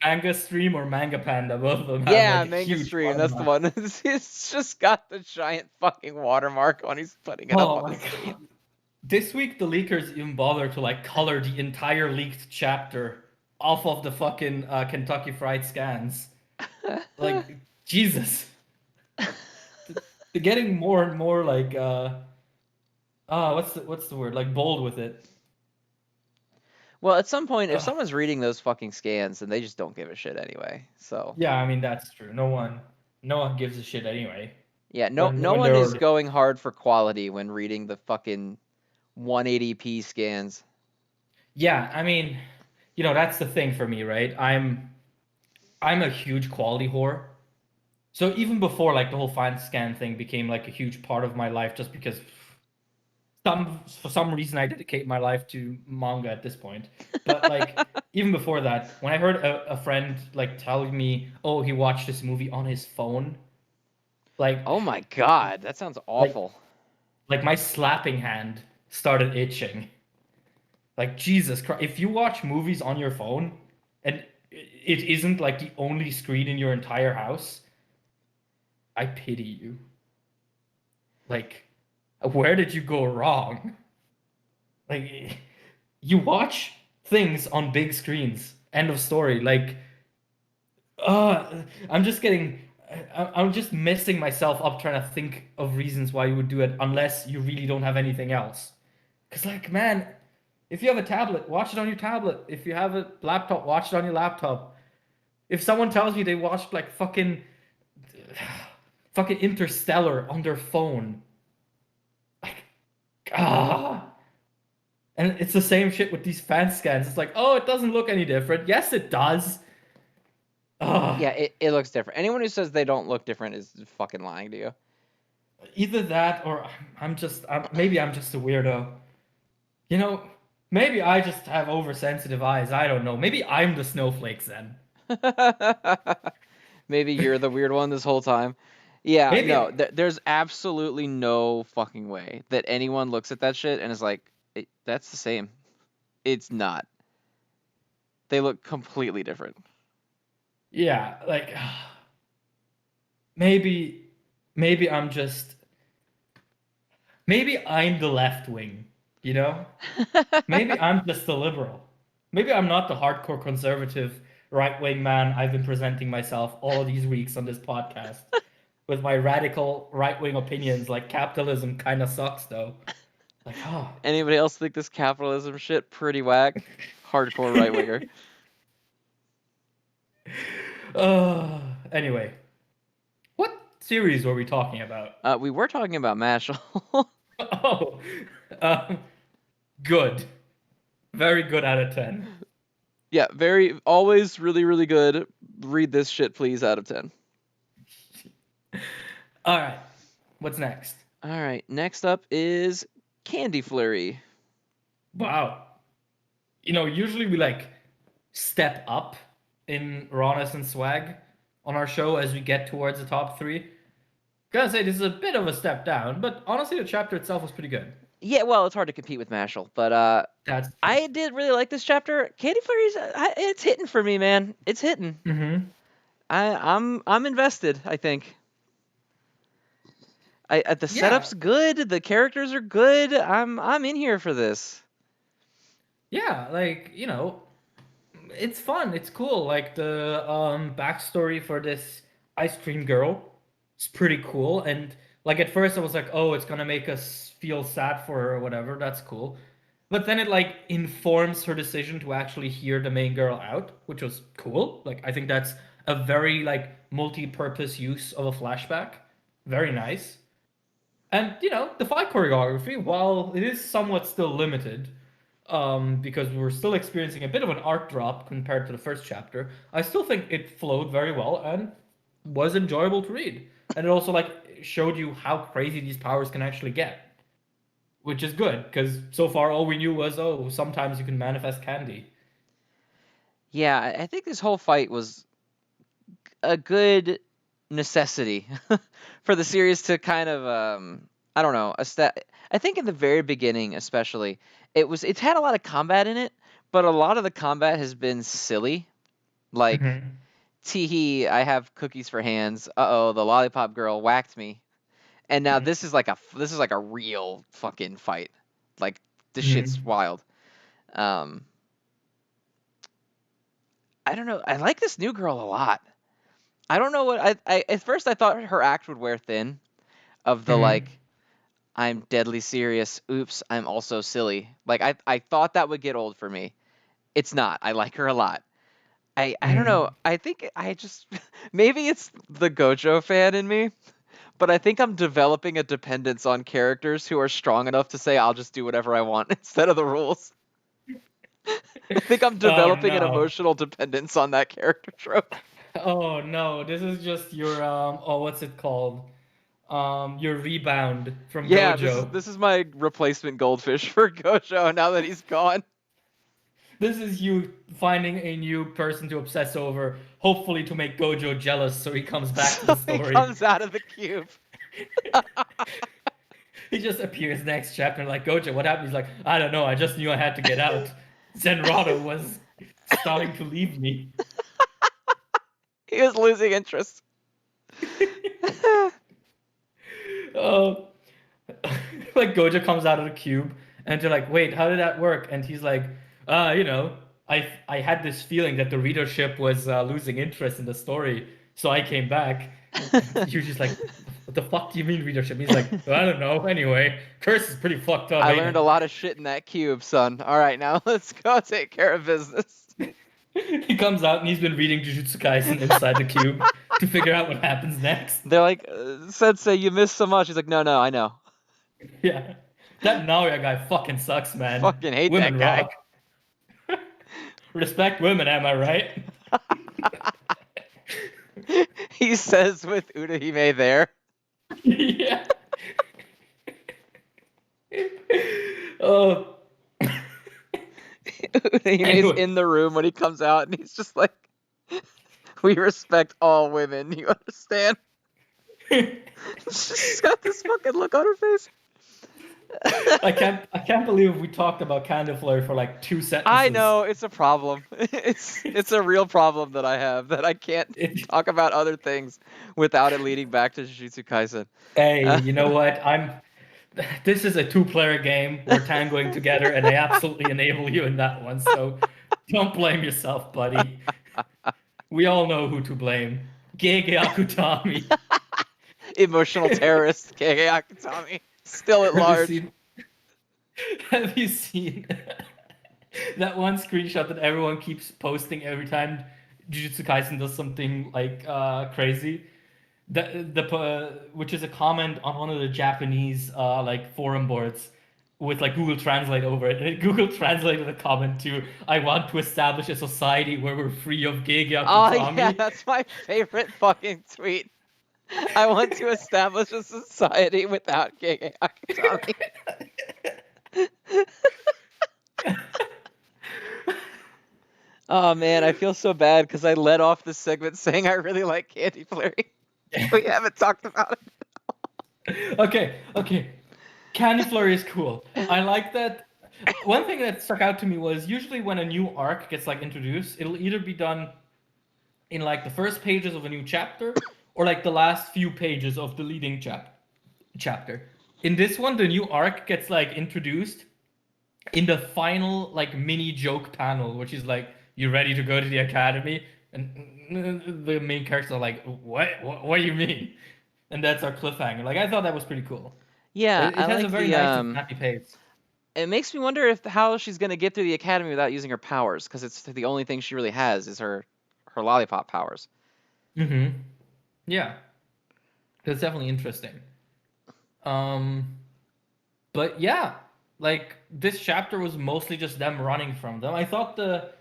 Manga Stream or Manga Panda, both of them have Yeah, like a Manga huge Stream. That's the watermark. one. It's just got the giant fucking watermark on. He's putting it up Oh on my the screen. god. This week the leakers even bothered to like color the entire leaked chapter off of the fucking Kentucky Fried Scans. Like Jesus. They're getting more and more like what's the word? Like bold with it. Well, at some point, if Ugh. someone's reading those fucking scans, then they just don't give a shit anyway. So Yeah, I mean that's true. No one gives a shit anyway. yeah, no, When no when one is they're going hard for quality when reading the fucking 180p scans. Yeah, I mean, that's the thing for me, right? I'm a huge quality whore. So even before like the whole fan scan thing became like a huge part of my life, just because for some reason I dedicate my life to manga at this point. But like even before that, when I heard a friend like telling me, oh, he watched this movie on his phone, like Oh my god, that sounds like awful. like my slapping hand started itching. Like Jesus Christ, if you watch movies on your phone and it isn't like the only screen in your entire house, I pity you. Like, where did you go wrong? Like, you watch things on big screens. End of story. Like, I'm just getting, I'm just messing myself up trying to think of reasons why you would do it unless you really don't have anything else. Because, like, man, if you have a tablet, watch it on your tablet. If you have a laptop, watch it on your laptop. If someone tells me they watched like fucking Interstellar on their phone, like ah, and it's the same shit with these fan scans. It's like, oh, it doesn't look any different. Yes, it does. Yeah, Ah, it looks different. Anyone who says they don't look different is fucking lying to you. either that or maybe I'm just a weirdo. You know, maybe I just have oversensitive eyes. I don't know. Maybe I'm the snowflakes then. Maybe you're the weird one this whole time. Yeah, Maybe no, there's absolutely no fucking way that anyone looks at that shit and is like, that's the same. It's not. They look completely different. yeah, like maybe maybe I'm the left wing, you know? Maybe I'm just the liberal. Maybe I'm not the hardcore conservative right wing man I've been presenting myself all these weeks on this podcast with my radical right wing opinions like capitalism kind of sucks though. Like, oh. Anybody else think this capitalism shit pretty whack? Hardcore right winger. Anyway, what series were we talking about? We were talking about Mashle. Oh, um, good. Very good out of 10. Yeah, always really, really good. Read this shit, please, out of 10. All right, what's next? All right, next up is Candy Flurry. Wow. Usually we like step up in rawness and swag on our show as we get towards the top three. Gotta say, this is a bit of a step down, but honestly, the chapter itself was pretty good. Yeah, well, it's hard to compete with Mashle, but That's true. I did really like this chapter. Candy Flurry's it's hitting for me, man. It's hitting. Mm-hmm. I'm invested, I think. The setup's good, the characters are good. I'm in here for this. Yeah, like, it's fun. It's cool. Like the backstory for this ice cream girl is pretty cool. And like at first I was like, oh, it's gonna make us feel sad for her or whatever. That's cool. But then it like informs her decision to actually hear the main girl out, which was cool. Like I think that's a very like multi-purpose use of a flashback. Very nice. And the fight choreography, while it is somewhat still limited, because we're still experiencing a bit of an art drop compared to the first chapter, I still think it flowed very well and was enjoyable to read. And it also like showed you how crazy these powers can actually get, which is good because so far all we knew was, oh, sometimes you can manifest candy. Yeah, I think this whole fight was a good necessity for the series to kind of I don't know, I think in the very beginning especially, it's had a lot of combat in it, but a lot of the combat has been silly. Like, Mm-hmm. teehee, I have cookies for hands. Uh-oh, the lollipop girl whacked me. And now this is like a real fucking fight. Like, this shit's Mm-hmm. wild. Um I don't know. I like this new girl a lot. I don't know what I at first I thought her act would wear thin, of the Mm-hmm. like, I'm deadly serious. Oops, I'm also silly. Like, I thought that would get old for me. It's not. I like her a lot. I don't know. Mm-hmm. I think I just maybe it's the Gojo fan in me, but I think I'm developing a dependence on characters who are strong enough to say I'll just do whatever I want instead of the rules. I think I'm Oh developing an no. emotional dependence on that character trope. Oh no, this is just your oh, what's it called? Your rebound from Yeah, Gojo. this is my replacement goldfish for Gojo now that he's gone. This is you finding a new person to obsess over, hopefully to make Gojo jealous so he comes back to the So he story. comes out of the cube. He just appears next chapter like, Gojo, what happened? He's like, I don't know, I just knew I had to get out. Zenrotto was starting to leave me. He was losing interest. Oh, like Gojo comes out of the cube and they're like, wait, how did that work? And he's like, I had this feeling that the readership was losing interest in the story, so I came back. And you're just like, what the fuck do you mean readership? He's like, well, I don't know. Anyway, Curse is pretty fucked up, I ain't learned a lot of shit in that cube, son. All right, now let's go take care of business. it? He comes out and he's been reading Jujutsu Kaisen inside the cube to figure out what happens next. They're like, Sensei, you missed so much. He's like, no, I know. Yeah, that Naoya guy fucking sucks, man. Fucking hate that Women guy. rock. Respect women, am I right? He says with Urahime there. Yeah. Oh. Urahime's Anyway. in the room when he comes out, and he's just like, we respect all women, you understand? She's got this fucking look on her face. I can't believe we talked about Candle Flurry for like 2 sentences. I know, it's a problem. It's a real problem that I have, that I can't It, talk about other things without it leading back to Jujutsu Kaisen. hey, you know what? This is a two-player game. We're tangoing together, and I absolutely enable you in that one. So don't blame yourself, buddy. We all know who to blame. Gege Akutami. Emotional terrorist Kage Akutami, still at Have you large. seen? Have you seen that one screenshot that everyone keeps posting every time Jujutsu Kaisen does something like crazy? Which is a comment on one of the Japanese like forum boards, with like Google Translate over it. And Google translated the comment to, "I want to establish a society where we're free of Gege Oh yeah, Akutami." that's my favorite fucking tweet. I want to establish a society without Gege Akutami. Oh man, I feel so bad because I led off this segment saying I really like Candy Flurry. We haven't talked about it. Okay. Candy Flurry is cool. I like that. One thing that stuck out to me was usually when a new arc gets like introduced, it'll either be done in like the first pages of a new chapter or like the last few pages of the leading chapter. In this one, the new arc gets like introduced in the final like mini joke panel, which is like, "You ready to go to the academy?" And the main characters are like, What do you mean?" And that's our cliffhanger. Like, I thought that was pretty cool. Yeah, It I has a like very the nice and snappy pace. It makes me wonder if how she's gonna get through the academy without using her powers, because it's the only thing she really has is her lollipop powers. Mm-hmm. Yeah, that's definitely interesting. Um, but yeah, like this chapter was mostly just them running from them. I thought the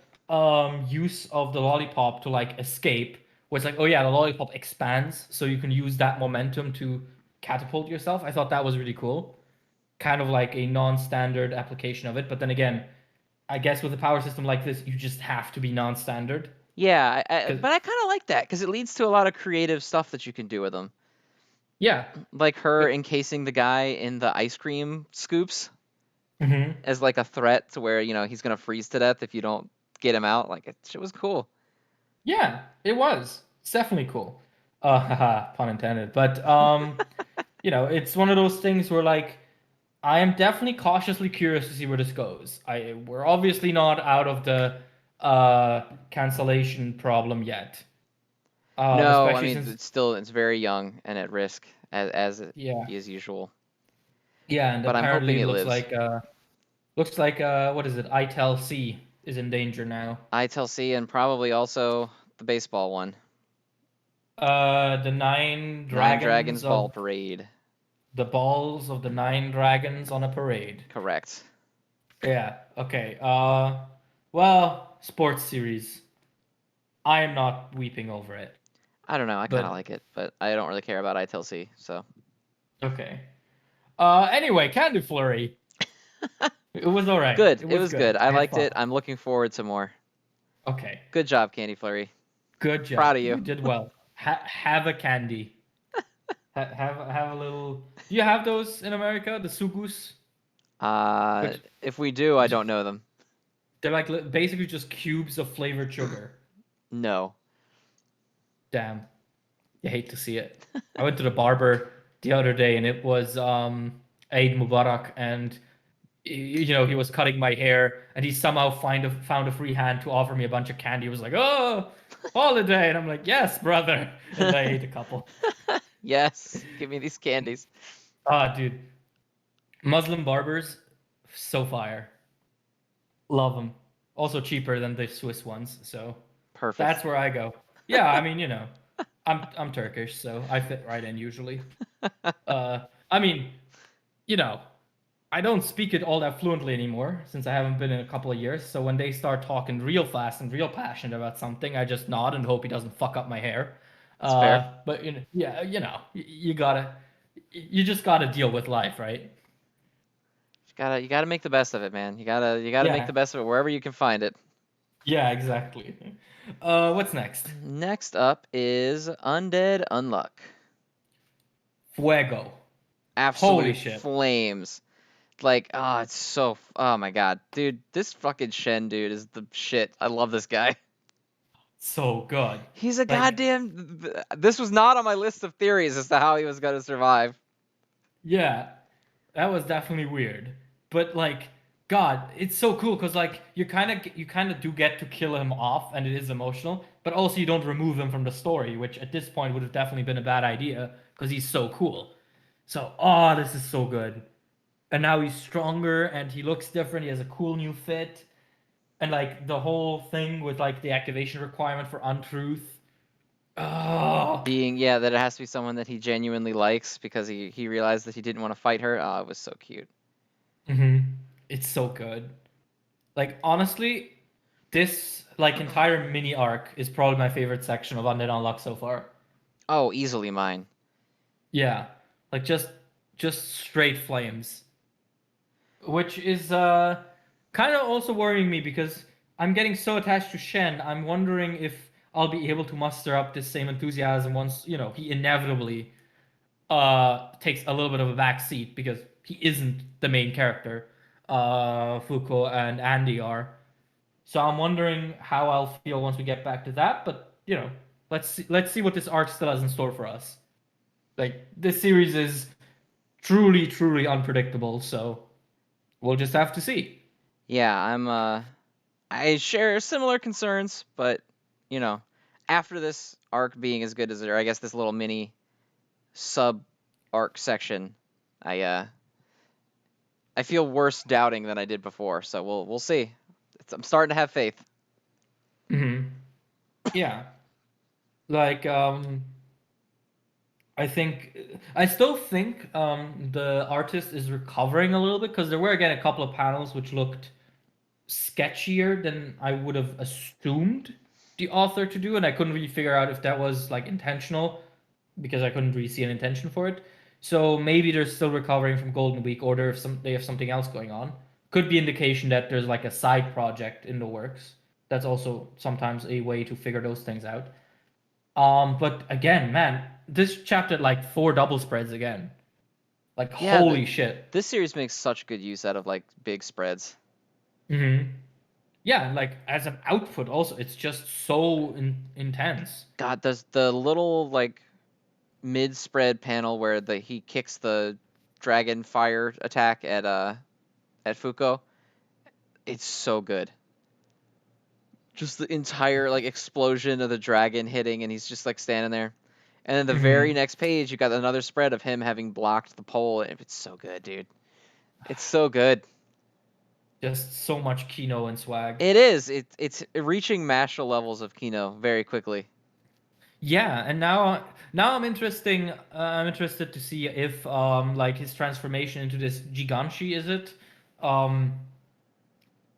use of the lollipop to like escape was like, oh yeah, the lollipop expands, so you can use that momentum to catapult yourself. I thought that was really cool. Kind of like a non-standard application of it, but then again, I guess with a power system like this, you just have to be non-standard. Yeah, Cause but I kind of like that because it leads to a lot of creative stuff that you can do with them, yeah. like her It, encasing the guy in the ice cream scoops mhm. as like a threat to where he's gonna freeze to death if you don't get him out. Like it was cool. Yeah, it was. It's definitely cool. Haha, pun intended. But it's one of those things where like I am definitely cautiously curious to see where this goes. We're obviously not out of the cancellation problem yet. No, I Especially mean since it's very young and at risk as it yeah. is usual. Yeah, and But I'm apparently hoping it it lives. looks like what is it? ITEL C is in danger now. ITLC and probably also the baseball one. The nine Nine dragons Dragons Ball of Parade. the balls of the nine dragons on a parade. Correct. Yeah, okay. Well, sports series. I am not weeping over it. I don't know. I kind of But like it, but I don't really care about ITLC. So okay. Anyway, Candy Flurry. It was all right. good. It It was was good. good. I I had liked it. fun. I'm looking forward to more. Okay. Good job, Candy Flurry. Good Proud job. of you. You did well. Have a candy. Have a little. Do you have those in America? The sugus? Which If we do, I don't know them. they're like basically just cubes of flavored sugar. No. Damn. You hate to see it. I went to the barber the other day and it was Eid Mubarak and he was cutting my hair and he somehow found a free hand to offer me a bunch of candy. He was like, "Oh, holiday." And I'm like, "Yes, brother." And I ate a couple. Yes. Give me these candies. Ah, dude. Muslim barbers, so fire. Love them. Also cheaper than the Swiss ones, so Perfect. that's where I go. Yeah, I mean, I'm Turkish, so I fit right in usually. I mean, you know, I don't speak it all that fluently anymore since I haven't been in a couple of years. So when they start talking real fast and real passionate about something, I just nod and hope he doesn't fuck up my hair. That's fair. But yeah, you just gotta deal with life, right? You gotta make the best of it, man. You gotta make the Yeah, best of it wherever you can find it. yeah, exactly. What's next? Next up is Undead Unluck. Fuego. Holy Absolute shit. flames. Like, it's so. Oh my god, dude, this fucking Shen dude is the shit. I love this guy. So good. He's a Like, goddamn. This was not on my list of theories as to how he was gonna survive. yeah, that was definitely weird. But like, God, it's so cool because like you kind of do get to kill him off, and it is emotional. But also you don't remove him from the story, which at this point would have definitely been a bad idea because he's so cool. So, this is so good. And now he's stronger and he looks different. He has a cool new fit, and like the whole thing with like the activation requirement for untruth. Oh, That it has to be someone that he genuinely likes because he realized that he didn't want to fight her. Oh, it was so cute. Hmm. It's so good. Like honestly, this like entire mini arc is probably my favorite section of Undead Unluck so far. Oh, easily mine. Yeah, like just straight flames, which is kind of also worrying me because I'm getting so attached to Shen. I'm wondering if I'll be able to muster up this same enthusiasm once, he inevitably takes a little bit of a back seat because he isn't the main character. Fuko and Andy are. So I'm wondering how I'll feel once we get back to that. But let's see what this arc still has in store for us. Like this series is truly, truly unpredictable. So we'll just have to see. Yeah, I share similar concerns, but you know, after this arc being as good as or I guess this little mini sub arc section, I I feel worse doubting than I did before. So we'll see. I'm starting to have faith. Hmm. Yeah, like I still think the artist is recovering a little bit because there were again a couple of panels which looked sketchier than I would have assumed the author to do, and I couldn't really figure out if that was like intentional because I couldn't really see an intention for it. So maybe they're still recovering from Golden Week, or they have something else going on. Could be indication that there's like a side project in the works. That's also sometimes a way to figure those things out. But again, man, this chapter had like 4 double spreads again. Like Yeah, holy shit. this series makes such good use out of like big spreads. Hmm. Yeah, like as an output also, it's just so intense. God, does the little like mid spread panel where he kicks the dragon fire attack at Fuko, it's so good. Just the entire like explosion of the dragon hitting and he's just like standing there. And then the very Hmm. next page you got another spread of him having blocked the pole. It's so good, dude. It's so good. Just so much Kino and swag. It is. It's reaching Mashle levels of Kino very quickly. Yeah, and now I'm interested to see if like his transformation into this Giganshi is it um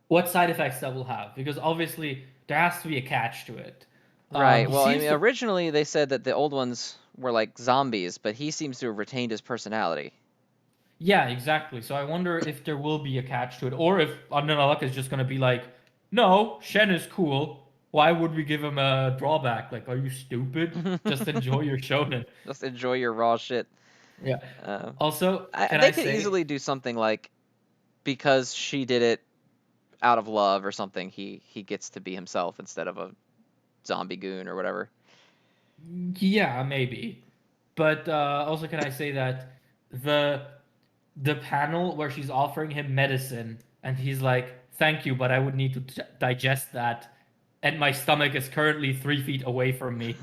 what side effects that will have because obviously there has to be a catch to it. Right. He Well, I seems mean, to originally they said that the old ones were like zombies, but he seems to have retained his personality. Yeah, exactly. So I wonder if there will be a catch to it, or if Undead is just gonna be like, no, Shen is cool. Why would we give him a drawback? Like, are you stupid? Just enjoy your shonen. Just enjoy your raw shit. Yeah. Uh, Also, can they I could say, easily do something like because she did it out of love or something. He gets to be himself instead of a zombie goon or whatever. yeah, maybe. But also, can I say that the the panel where she's offering him medicine and he's like, "Thank you, but I would need to digest that, and my stomach is currently 3 feet away from me."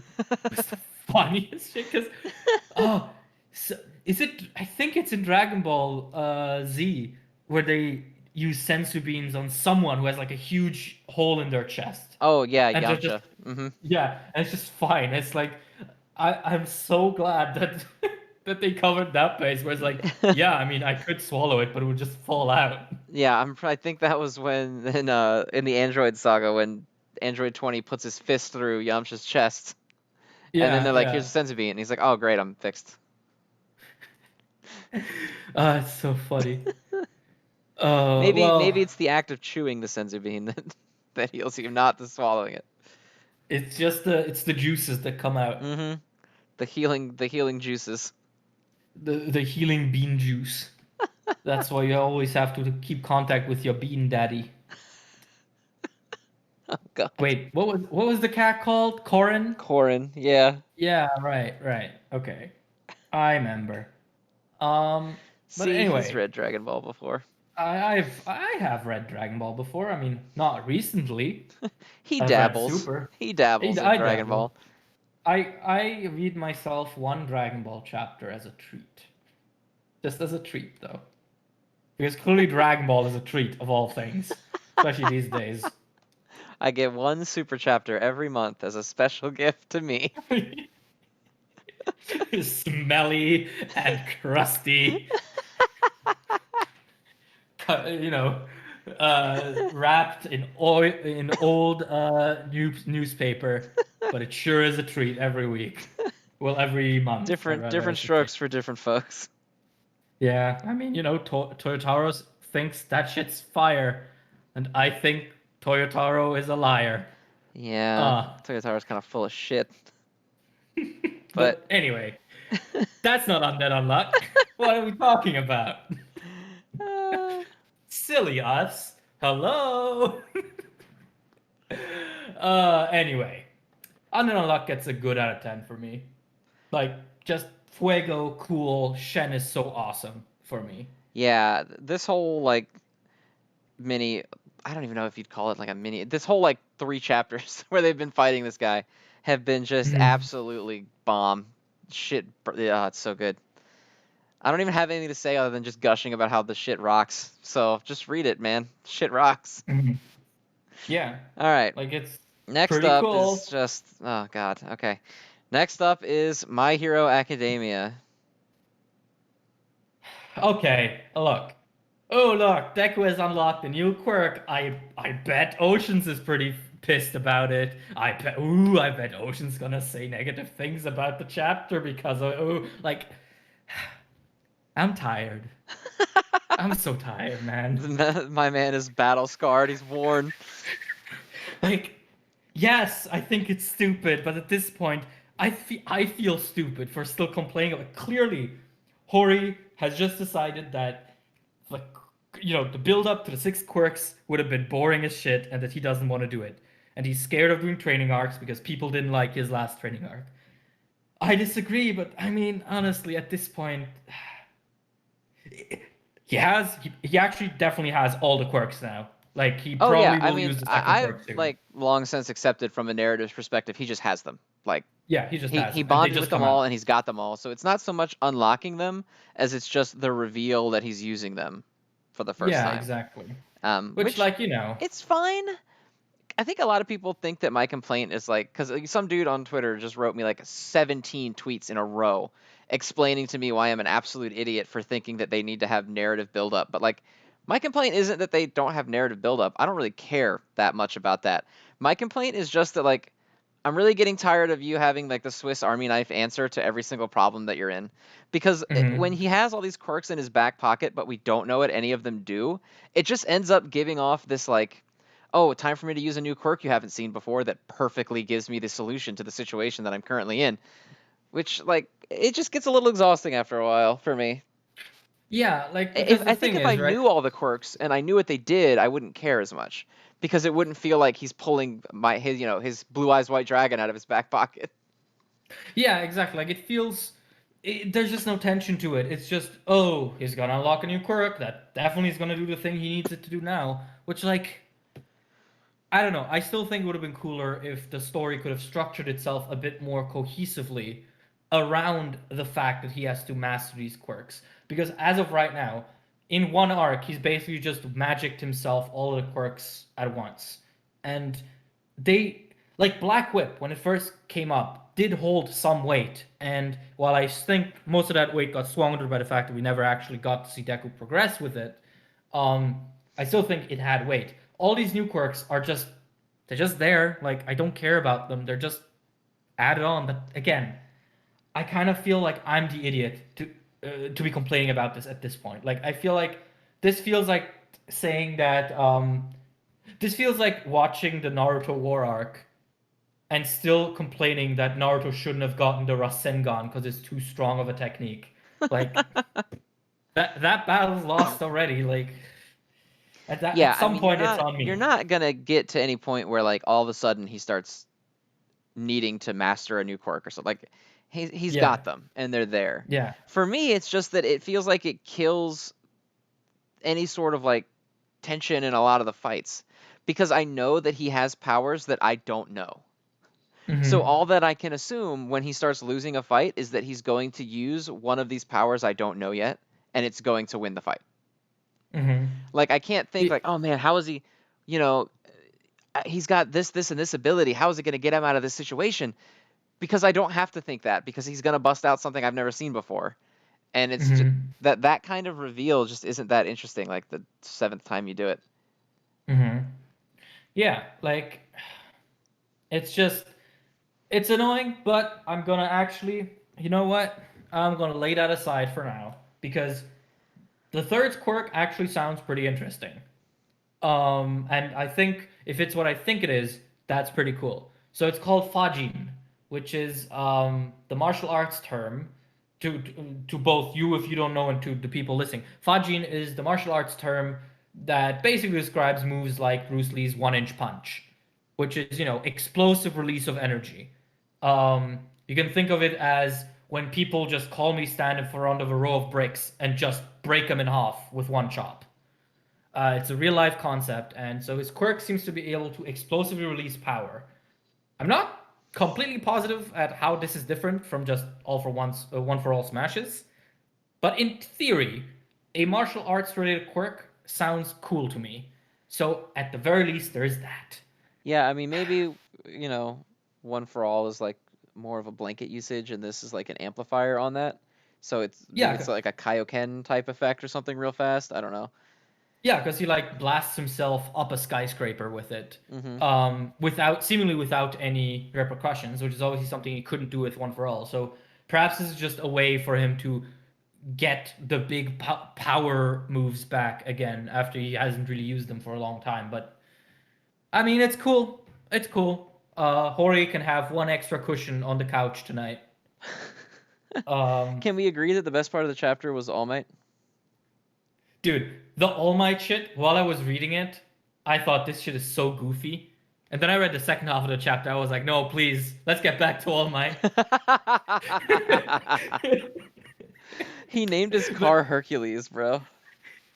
Was the funniest shit because oh, so, is it? I think it's in Dragon Ball Z where they use sensu beans on someone who has like a huge hole in their chest, Oh yeah, and they're just Yamcha. Hmm. yeah, and it's just fine. It's like I'm so glad that that they covered that base where it's like, yeah, I mean I could swallow it, but it would just fall out. Yeah, I think that was when in the Android saga when Android 20 puts his fist through Yamcha's chest, and then they're Yeah, like, "Here's a yeah. senzu bean," and he's like, "Oh great, I'm fixed." It's so funny. Well, Maybe it's the act of chewing the senzu bean that heals you, not the swallowing it. it's the juices that come out. Hmm. The healing juices. The healing bean juice. That's why you always have to keep contact with your bean daddy. Oh God. Wait, what was the cat called? Corin? Corin, yeah. Yeah, right, right. Okay. I remember. Um, but See, he's anyway, read Dragon Ball before. I have read Dragon Ball before. I mean, not recently. He I've read dabbles. Super. He dabbles in I Dragon dabble. Ball. I read myself one Dragon Ball chapter as a treat. Just as a treat, though. Because clearly Dragon Ball is a treat of all things, especially these days. I get one super chapter every month as a special gift to me. Smelly and crusty. you know, wrapped in oil in old newspaper, but it sure is a treat every week. Well, every month, I Different should say. strokes for different folks. Yeah, I mean, Toyotaro thinks that shit's fire, and I think Toyotaro is a liar. Yeah, Uh, Toyotaro's kind of full of shit. But but anyway, that's not Undead Unluck. What are we talking about? uh, Silly us. Hello. Anyway, Undead Unluck gets a good out of 10 for me. Like, just Fuego, cool. Shen is so awesome for me. yeah, this whole like mini, I don't even know if you'd call it like a mini. This whole like 3 chapters where they've been fighting this guy have been just Mhm. absolutely bomb shit. Yeah, it's so good. I don't even have anything to say other than just gushing about how the shit rocks. So just read it, man. Shit rocks. Mhm. Yeah, All right. like it's Next pretty up is cool. just, oh god. Okay. Next up is My Hero Academia. Okay, look. Oh look, Deku has unlocked a new quirk. I bet Oceans is pretty pissed about it. I bet Ocean's gonna say negative things about the chapter because like I'm tired. I'm so tired, man. My man is battle scarred. He's worn. Like, yes, I think it's stupid, but at this point, I feel stupid for still complaining of it. Clearly, Hori has just decided that, like, the build up to the 6 quirks would have been boring as shit, and that he doesn't want to do it, and he's scared of doing training arcs because people didn't like his last training arc. I disagree, but I mean, honestly, at this point, he actually definitely has all the quirks now. Like, he Oh yeah, probably I will mean, use the second I've quirk soon. like long since accepted from a narrative perspective. He just has them. Like Yeah, he just has he them, and they bonded with just them come all out. and he's got them all. So it's not so much unlocking them as it's just the reveal that he's using them for the first Yeah, time. exactly. Which, Which like, it's fine. I think a lot of people think that my complaint is like because some dude on Twitter just wrote me like 17 tweets in a row explaining to me why I'm an absolute idiot for thinking that they need to have narrative buildup. But like, my complaint isn't that they don't have narrative buildup. I don't really care that much about that. My complaint is just that like I'm really getting tired of you having like the Swiss Army knife answer to every single problem that you're in. Because when hmm he has all these quirks in his back pocket, but we don't know what any of them do, it just ends up giving off this like, oh, time for me to use a new quirk you haven't seen before that perfectly gives me the solution to the situation that I'm currently in. Which like it just gets a little exhausting after a while for me. Yeah, like, If because the I think thing if I is, right? knew all the quirks and I knew what they did, I wouldn't care as much because it wouldn't feel like he's pulling his blue eyes white dragon out of his back pocket. Yeah, exactly. Like, there's just no tension to it. It's just, oh, he's gonna unlock a new quirk. That definitely is gonna do the thing he needs it to do now. Which, like, I don't know. I still think it would have been cooler if the story could have structured itself a bit more cohesively around the fact that he has to master these quirks. Because as of right now, in one arc, he's basically just magicked himself all of the quirks at once. And they, like Black Whip, when it first came up, did hold some weight. And while I think most of that weight got squandered by the fact that we never actually got to see Deku progress with it, um, I still think it had weight. All these new quirks are they're just there. Like, I don't care about them. They're just added on. But again, I kind of feel like I'm the idiot to be complaining about this at this point. Like, I feel like this feels like saying that this feels like watching the Naruto War arc and still complaining that Naruto shouldn't have gotten the Rasengan because it's too strong of a technique. Like, that battle's lost already. Like, at Yeah, I some mean point it's on you're me. not gonna get to any point where like all of a sudden he starts needing to master a new quirk or something. Like he's Yeah. got them and they're there. Yeah. For me, it's just that it feels like it kills any sort of like tension in a lot of the fights because I know that he has powers that I don't know. So hmm all that I can assume when he starts losing a fight is that he's going to use one of these powers I don't know yet and it's going to win the fight. hmm Like I can't think like, It, "Oh man, how is he, you know, he's got this and this ability. How is it going to get him out of this situation?" Because I don't have to think that because he's going to bust out something I've never seen before. And it's just, Mm-hmm. that kind of reveal just isn't that interesting. Like the seventh time you do it. Mm-hmm. Yeah, like it's just it's annoying, but I'm gonna actually, you know what? I'm gonna lay that aside for now because the third quirk actually sounds pretty interesting. And I think if it's what I think it is, that's pretty cool. So it's called Fajin, which is the martial arts term to both you if you don't know and to the people listening. Fajin is the martial arts term that basically describes moves like Bruce Lee's one-inch punch, which is, explosive release of energy. You can think of it as when people just calmly stand in front of a row of bricks and just break them in half with one chop. It's a real life concept, and so his quirk seems to be able to explosively release power. I'm not completely positive at how this is different from just one for all smashes, but in theory, a martial arts related quirk sounds cool to me. So at the very least, there's that. Yeah, I mean maybe one for all is like more of a blanket usage, and this is like an amplifier on that. So maybe it's Yeah, like a Kaioken type effect or something real fast. I don't know. yeah, because he like blasts himself up a skyscraper with it, Hmm. without seemingly without any repercussions, which is obviously something he couldn't do with one for all. So perhaps this is just a way for him to get the big power moves back again after he hasn't really used them for a long time. But I mean, it's cool. It's cool. Hori can have one extra cushion on the couch tonight. Um, Can we agree that the best part of the chapter was All Might? Dude, the All Might shit, while I was reading it, I thought this shit is so goofy. And then I read the second half of the chapter. I was like, no, please, let's get back to All Might. He named his car But Hercules, bro.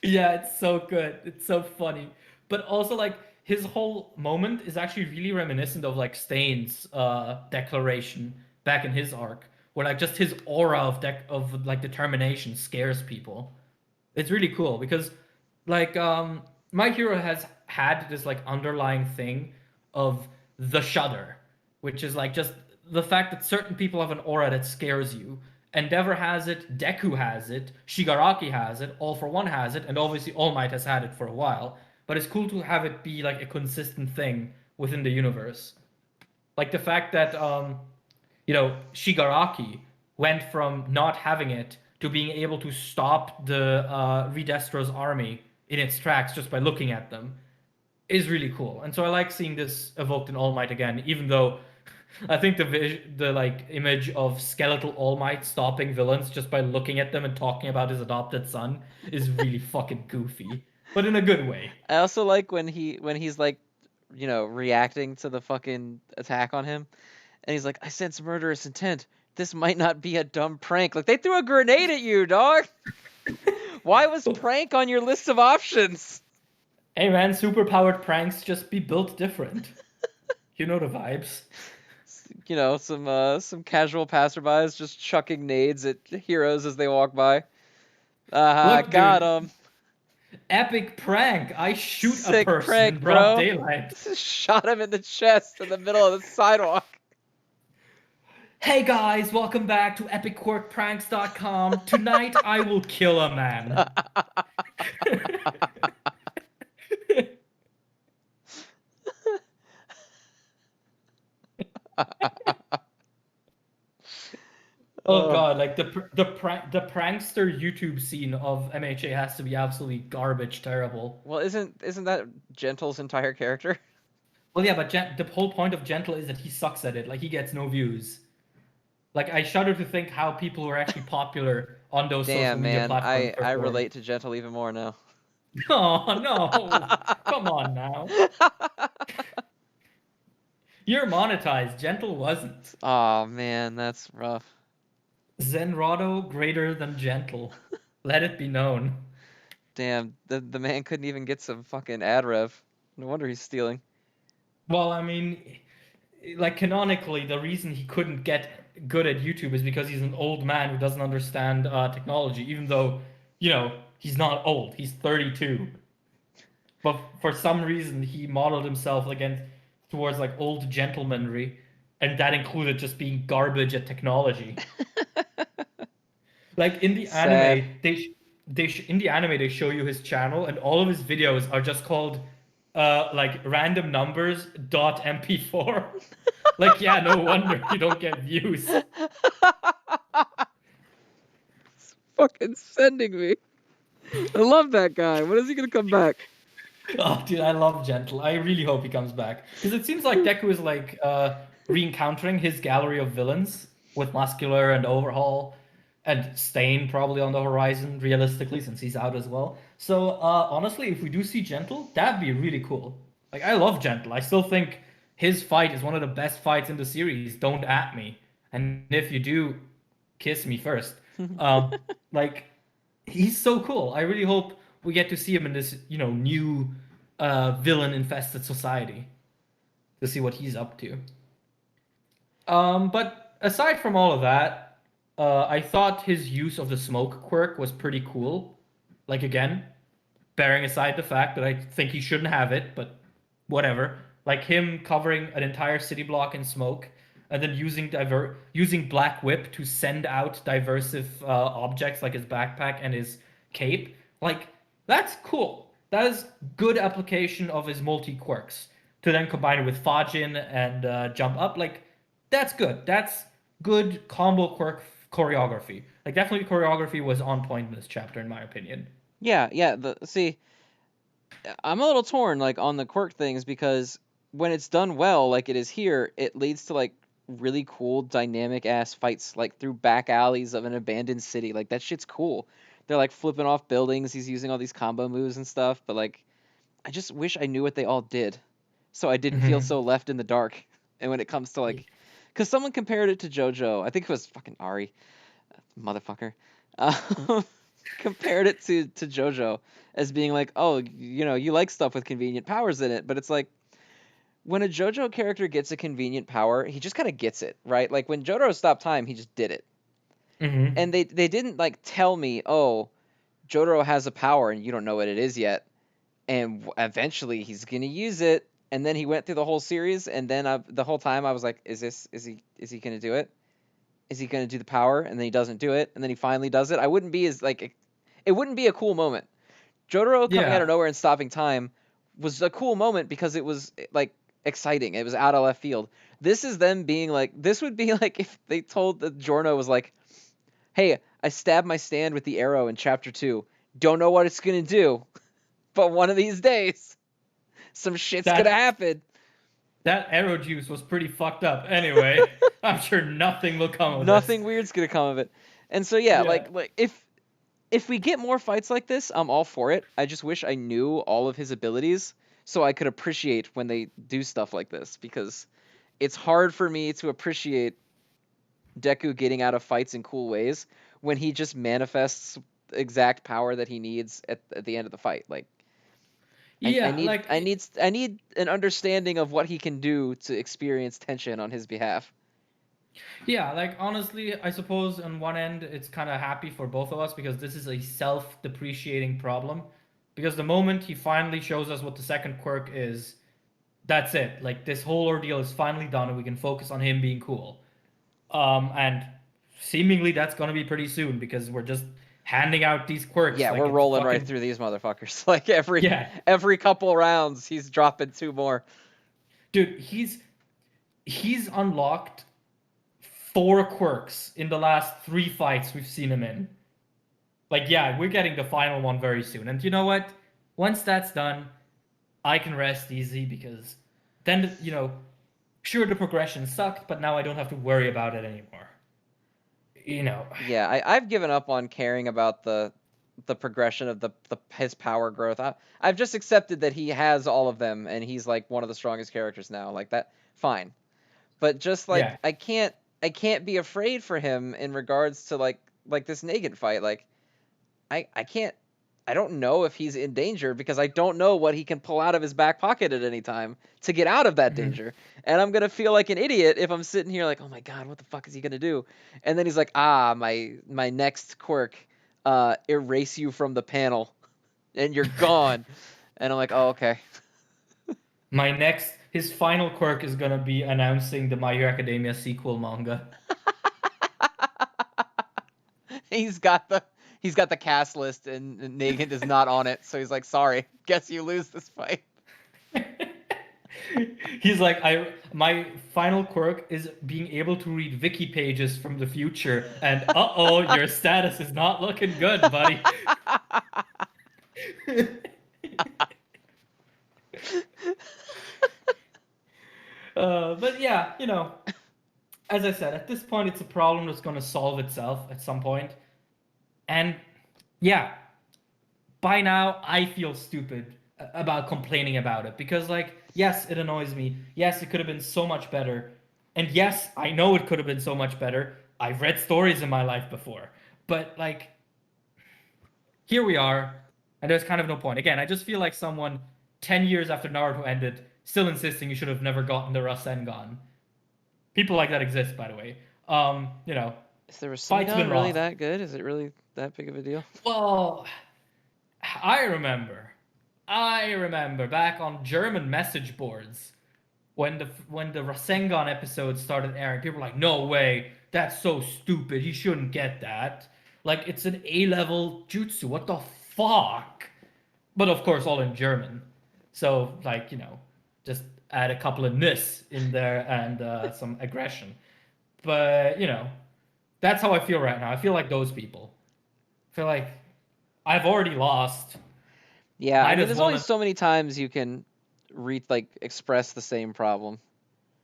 yeah, it's so good. It's so funny. But also, like, his whole moment is actually really reminiscent of, like, Stain's declaration back in his arc, where, like, just his aura of like, determination scares people. It's really cool because like My Hero has had this like underlying thing of the shudder, which is like just the fact that certain people have an aura that scares you. Endeavor has it, Deku has it, Shigaraki has it, All for One has it, and obviously All Might has had it for a while. But it's cool to have it be like a consistent thing within the universe. Like the fact that Shigaraki went from not having it to being able to stop the Redestro's army in its tracks just by looking at them is really cool. And so I like seeing this evoked in All Might again, even though I think the like image of skeletal All Might stopping villains just by looking at them and talking about his adopted son is really fucking goofy, but in a good way. I also like when he's like, reacting to the fucking attack on him, and he's like, "I sense murderous intent. This might not be a dumb prank." Like they threw a grenade at you, dog. Why was prank on your list of options? Hey man, superpowered pranks just be built different. You know the vibes. Some casual passerbys just chucking nades at heroes as they walk by. Aha, Look, got dude, him. epic prank. I shoot a Sick person in prank, broad bro. daylight. Shot him in the chest in the middle of the sidewalk. Hey guys, welcome back to epicquirkpranks.com. Tonight I will kill a man. Oh Oh, god, like the prankster YouTube scene of MHA has to be absolutely garbage terrible. well, isn't that Gentle's entire character? Well, yeah, but the whole point of Gentle is that he sucks at it. Like he gets no views. Like I shudder to think how people who are actually popular on those social Damn, media man, platforms I perform. relate to Gentle even more now. Oh no! Come on now. You're monetized. Gentle wasn't. Oh man, that's rough. Zenrotto greater than Gentle. Let it be known. Damn, the man couldn't even get some fucking ad rev. No wonder he's stealing. Well, I mean, like canonically, the reason he couldn't get good at YouTube is because he's an old man who doesn't understand technology. Even though, he's not old. He's 32. But for some reason, he modeled himself against towards like old gentlemanry, and that included just being garbage at technology. Like in the Sad. anime, in the anime they show you his channel, and all of his videos are just called like random numbers dot MP4. Like, yeah, no wonder you don't get views. Fucking sending me. I love that guy. When is he gonna come back? Oh, dude, I love Gentle. I really hope he comes back because it seems like Deku is like re-encountering his gallery of villains with Muscular and Overhaul and Stain probably on the horizon, realistically, since he's out as well. So honestly, if we do see Gentle, that'd be really cool. Like, I love Gentle. I still think his fight is one of the best fights in the series. Don't at me, and if you do, kiss me first. Um, like, he's so cool. I really hope we get to see him in this, new villain infested society to see what he's up to. But aside from all of that, I thought his use of the smoke quirk was pretty cool. Like, again, bearing aside the fact that I think he shouldn't have it, but whatever. Like him covering an entire city block in smoke and then using Black Whip to send out diversive objects like his backpack and his cape. Like, that's cool. That is good application of his multi quirks. To then combine it with Fajin and jump up, like, that's good. That's good combo quirk choreography. Like, definitely choreography was on point in this chapter, in my opinion. Yeah. See, I'm a little torn like on the quirk things because when it's done well, like it is here, it leads to like really cool dynamic ass fights like through back alleys of an abandoned city. Like that shit's cool. They're like flipping off buildings. He's using all these combo moves and stuff, but like I just wish I knew what they all did, so I didn't feel Mm-hmm. so left in the dark. And when it comes to like, because someone compared it to JoJo, I think it was fucking Ari, motherfucker, uh, compared it to JoJo as being like, oh, you like stuff with convenient powers in it, but it's like when a JoJo character gets a convenient power, he just kind of gets it, right? Like when Jotaro stopped time, he just did it, Mm-hmm. and they didn't like tell me, oh, Jotaro has a power and you don't know what it is yet, and eventually he's gonna use it. And then he went through the whole series, and then the whole time I was like, is he gonna do it? Is he gonna do the power? And then he doesn't do it, and then he finally does it. I wouldn't be as like, it wouldn't be a cool moment. Jotaro coming out Yeah. of nowhere and stopping time was a cool moment because it was like exciting. It was out of left field. This is them being like, this would be like if they told that Jorno was like, hey, I stabbed my stand with the arrow in chapter 2. Don't know what it's gonna do, but one of these days some shit's gonna That happen. that arrow juice was pretty fucked up. Anyway, I'm sure nothing will come of this. Nothing weird's gonna come of it. And so yeah, Yeah. like if we get more fights like this, I'm all for it. I just wish I knew all of his abilities so I could appreciate when they do stuff like this, because it's hard for me to appreciate Deku getting out of fights in cool ways when he just manifests the exact power that he needs at the end of the fight. Like I Yeah, need like I need an understanding of what he can do to experience tension on his behalf. yeah, like honestly, I suppose on one end it's kind of happy for both of us because this is a self-depreciating problem. Because the moment he finally shows us what the second quirk is, that's it. Like this whole ordeal is finally done and we can focus on him being cool. And seemingly that's gonna be pretty soon because we're just handing out these quirks Yeah, like we're it's rolling right fucking through these motherfuckers. Like every yeah. every couple rounds, he's dropping 2 more. Dude, he's unlocked 4 quirks in the last 3 fights we've seen him in. Like, yeah, we're getting the final one very soon. And you know what? Once that's done, I can rest easy because then, sure, the progression sucked, but now I don't have to worry about it anymore. You know, Yeah, I've given up on caring about the progression of the his power growth. I've just accepted that he has all of them and he's like one of the strongest characters now. Like that, fine. But just like yeah. I can't be afraid for him in regards to like this Negan fight. Like I can't I don't know if he's in danger because I don't know what he can pull out of his back pocket at any time to get out of that Mhm. danger. And I'm going to feel like an idiot if I'm sitting here like, "Oh my god, what the fuck is he going to do?" And then he's like, "Ah, my next quirk erase you from the panel and you're gone." And I'm like, "Oh, okay." His final quirk is gonna be announcing the My Hero Academia sequel manga. he's got the cast list, and Nagant is not on it, so he's like, sorry, guess you lose this fight. He's like, my final quirk is being able to read wiki pages from the future, and your status is not looking good, buddy. But yeah, as I said, at this point, it's a problem that's going to solve itself at some point. And yeah, by now, I feel stupid about complaining about it because, like, yes, it annoys me. Yes, it could have been so much better. And yes, I know it could have been so much better. I've read stories in my life before. But, like, here we are, and there's kind of no point. Again, I just feel like someone 10 years after Naruto ended still insisting you should have never gotten the Rasengan. People like that exist, by the way. Is the Fight's been Rasengan really lost. that good? Is it really that big of a deal? Well, I remember back on German message boards when the Rasengan episode started airing, people were like, "No way, that's so stupid. He shouldn't get that. Like, it's an A-level jutsu. What the fuck?" But of course, all in German. So, like, just add a couple of ness in there and some aggression. But, that's how I feel right now. I feel like those people. I feel like I've already lost. Yeah, I Might mean, as there's well only not- so many times you can express the same problem.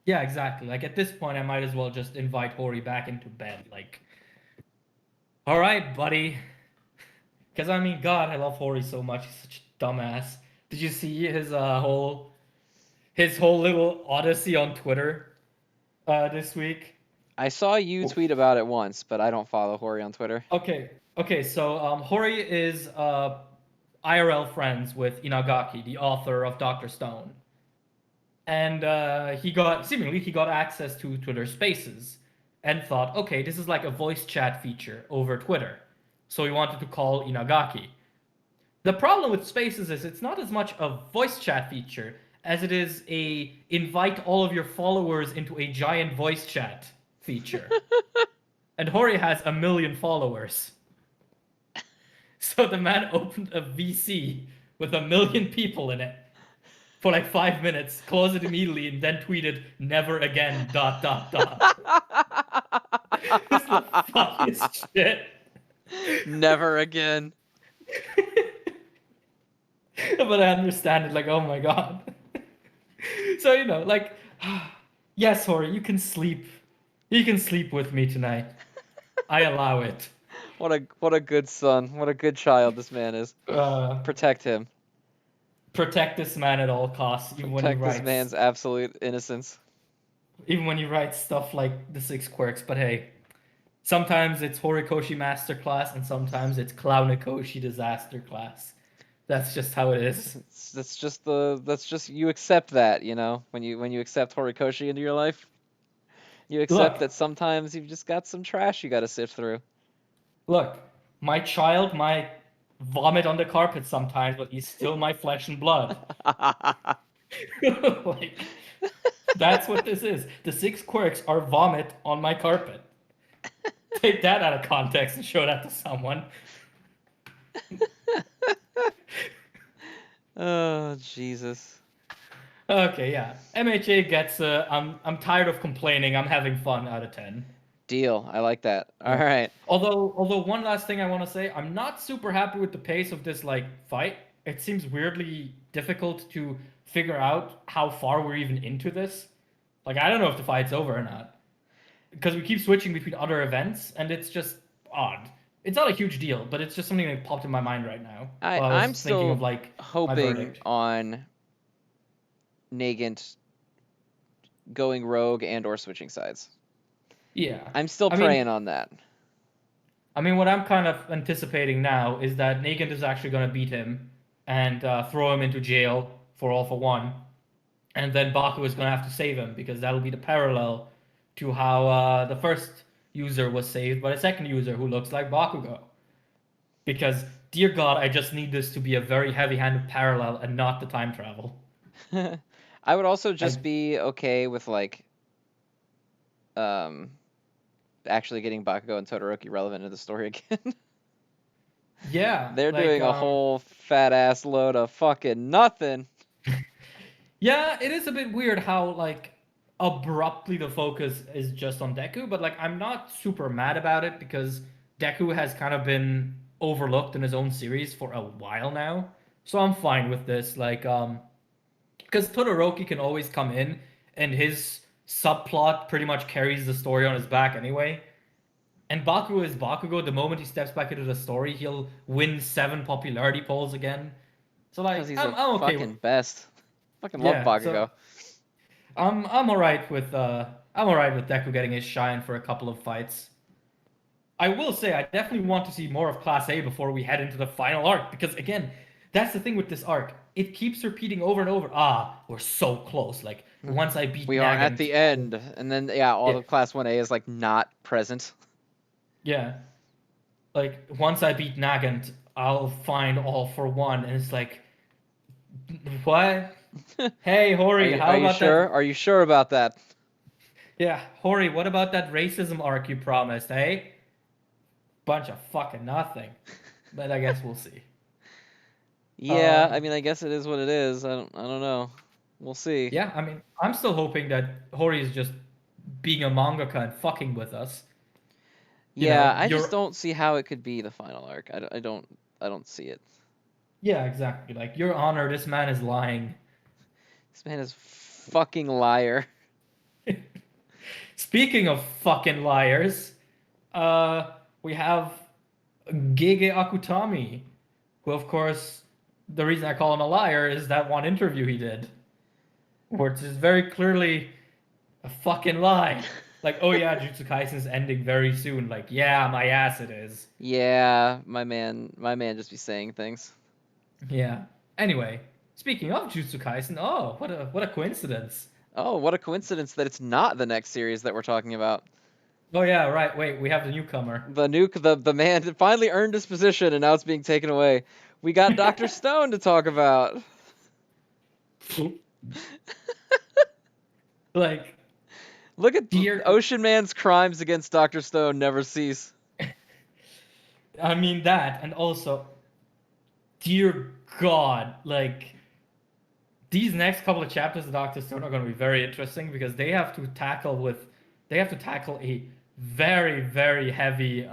Yeah, exactly. Like, at this point, I might as well just invite Hori back into bed. Like, all right, buddy. Because, I mean, God, I love Hori so much. He's such a dumbass. Did you see his whole little odyssey on Twitter this week? I saw you tweet about it once, but I don't follow Hori on Twitter. Okay. So Hori is IRL friends with Inagaki, the author of Dr. Stone, and he got access to Twitter Spaces, and thought, okay, this is like a voice chat feature over Twitter, so he wanted to call Inagaki. The problem with Spaces is it's not as much a voice chat feature as it is a invite all of your followers into a giant voice chat feature. And Hori has 1 million followers. So the man opened a VC with 1 million people in it for like 5 minutes, closed it immediately, and then tweeted, "Never again, ... It's the funniest shit. Never again. But I understand it, like, oh my god. So, like, yes, Hori, you can sleep. You can sleep with me tonight. I allow it. What a good son. What a good child this man is. Protect him. Protect this man at all costs, Protect this man's absolute innocence. Even when he writes stuff like the 6 quirks. But hey, sometimes it's Horikoshi Masterclass, and sometimes it's Clownikoshi Disaster Class. That's just how it is. That's just you accept that, when you accept Horikoshi into your life. You accept that sometimes you've just got some trash you got to sift through. Look, my child might vomit on the carpet sometimes, but he's still my flesh and blood. Like, that's what this is. The 6 quirks are vomit on my carpet. Take that out of context and show that to someone. Oh, Jesus. Okay, yeah. MHA gets I'm tired of complaining, I'm having fun out of 10. Deal. I like that. All right. Although one last thing I want to say, I'm not super happy with the pace of this fight. It seems weirdly difficult to figure out how far we're even into this. Like, I don't know if the fight's over or not. Because we keep switching between other events, and it's just odd. It's not a huge deal, but it's just something that popped in my mind right now. I'm still my hoping verdict. on Nagant going rogue and or switching sides. Yeah. I'm still praying on that. I mean, what I'm kind of anticipating now is that Nagant is actually going to beat him and throw him into jail for All for One. And then Baku is going to have to save him, because that'll be the parallel to how the first user was saved by the second user who looks like Bakugo. Because, dear God, I just need this to be a very heavy-handed parallel and not the time travel. I would also just be okay with actually getting Bakugo and Todoroki relevant in the story again. Yeah, They're like doing a whole fat ass load of fucking nothing. yeah, it is a bit weird how like abruptly the focus is just on Deku, but like I'm not super mad about it because Deku has kind of been overlooked in his own series for a while now. So I'm fine with this. Like because Todoroki can always come in and his subplot pretty much carries the story on his back anyway. And Bakugo is Bakugo. The moment he steps back into the story, he'll win 7 popularity polls again. So Because like he's the I'm okay with fucking best. Fucking love yeah. So Bakugo. I'm alright with Deku getting his shine for a couple of fights. I will say I definitely want to see more of Class A before we head into the final arc because again, that's the thing with this arc. It keeps repeating over and over. Ah, we're so close. Like once I beat We are at Nagant, the end. And then, yeah, all yeah, of Class 1A is, like, not present. yeah. Like once I beat Nagant, I'll find All for One, and it's like, what? Hey, Hori, Are how you about that? sure? Are you sure about that? Yeah, Hori, what about that racism arc you promised, eh? Bunch of fucking nothing. But I guess we'll see. Yeah, I Um, mean, I guess it is what it is. I don't know. We'll see. yeah, I mean, I'm still hoping that Hori is just being a mangaka and fucking with us. You Yeah, know, I just you're, don't see how it could be the final arc. I don't see it. yeah, exactly. Like, Your Honor, this man is lying. This man is fucking liar. Speaking of fucking liars, we have Gege Akutami, who, of course, the reason I call him a liar is that one interview he did, which is very clearly a fucking lie. Like, oh yeah, Jujutsu Kaisen's ending very soon. Like, yeah, my ass it is. Yeah, my man just be saying things. Yeah. Anyway, speaking of Jujutsu Kaisen, oh, what a coincidence. Oh, what a coincidence that it's not the next series that we're talking about. Oh yeah, right. Wait, we have the newcomer. The man that finally earned his position and now it's being taken away. We got Dr. Stone to talk about. Like, Look at dear, Ocean Man's crimes against Dr. Stone never cease. I mean that, and also, dear God, like these next couple of chapters of Doctor Stone are going to be very interesting because they have to tackle a very very heavy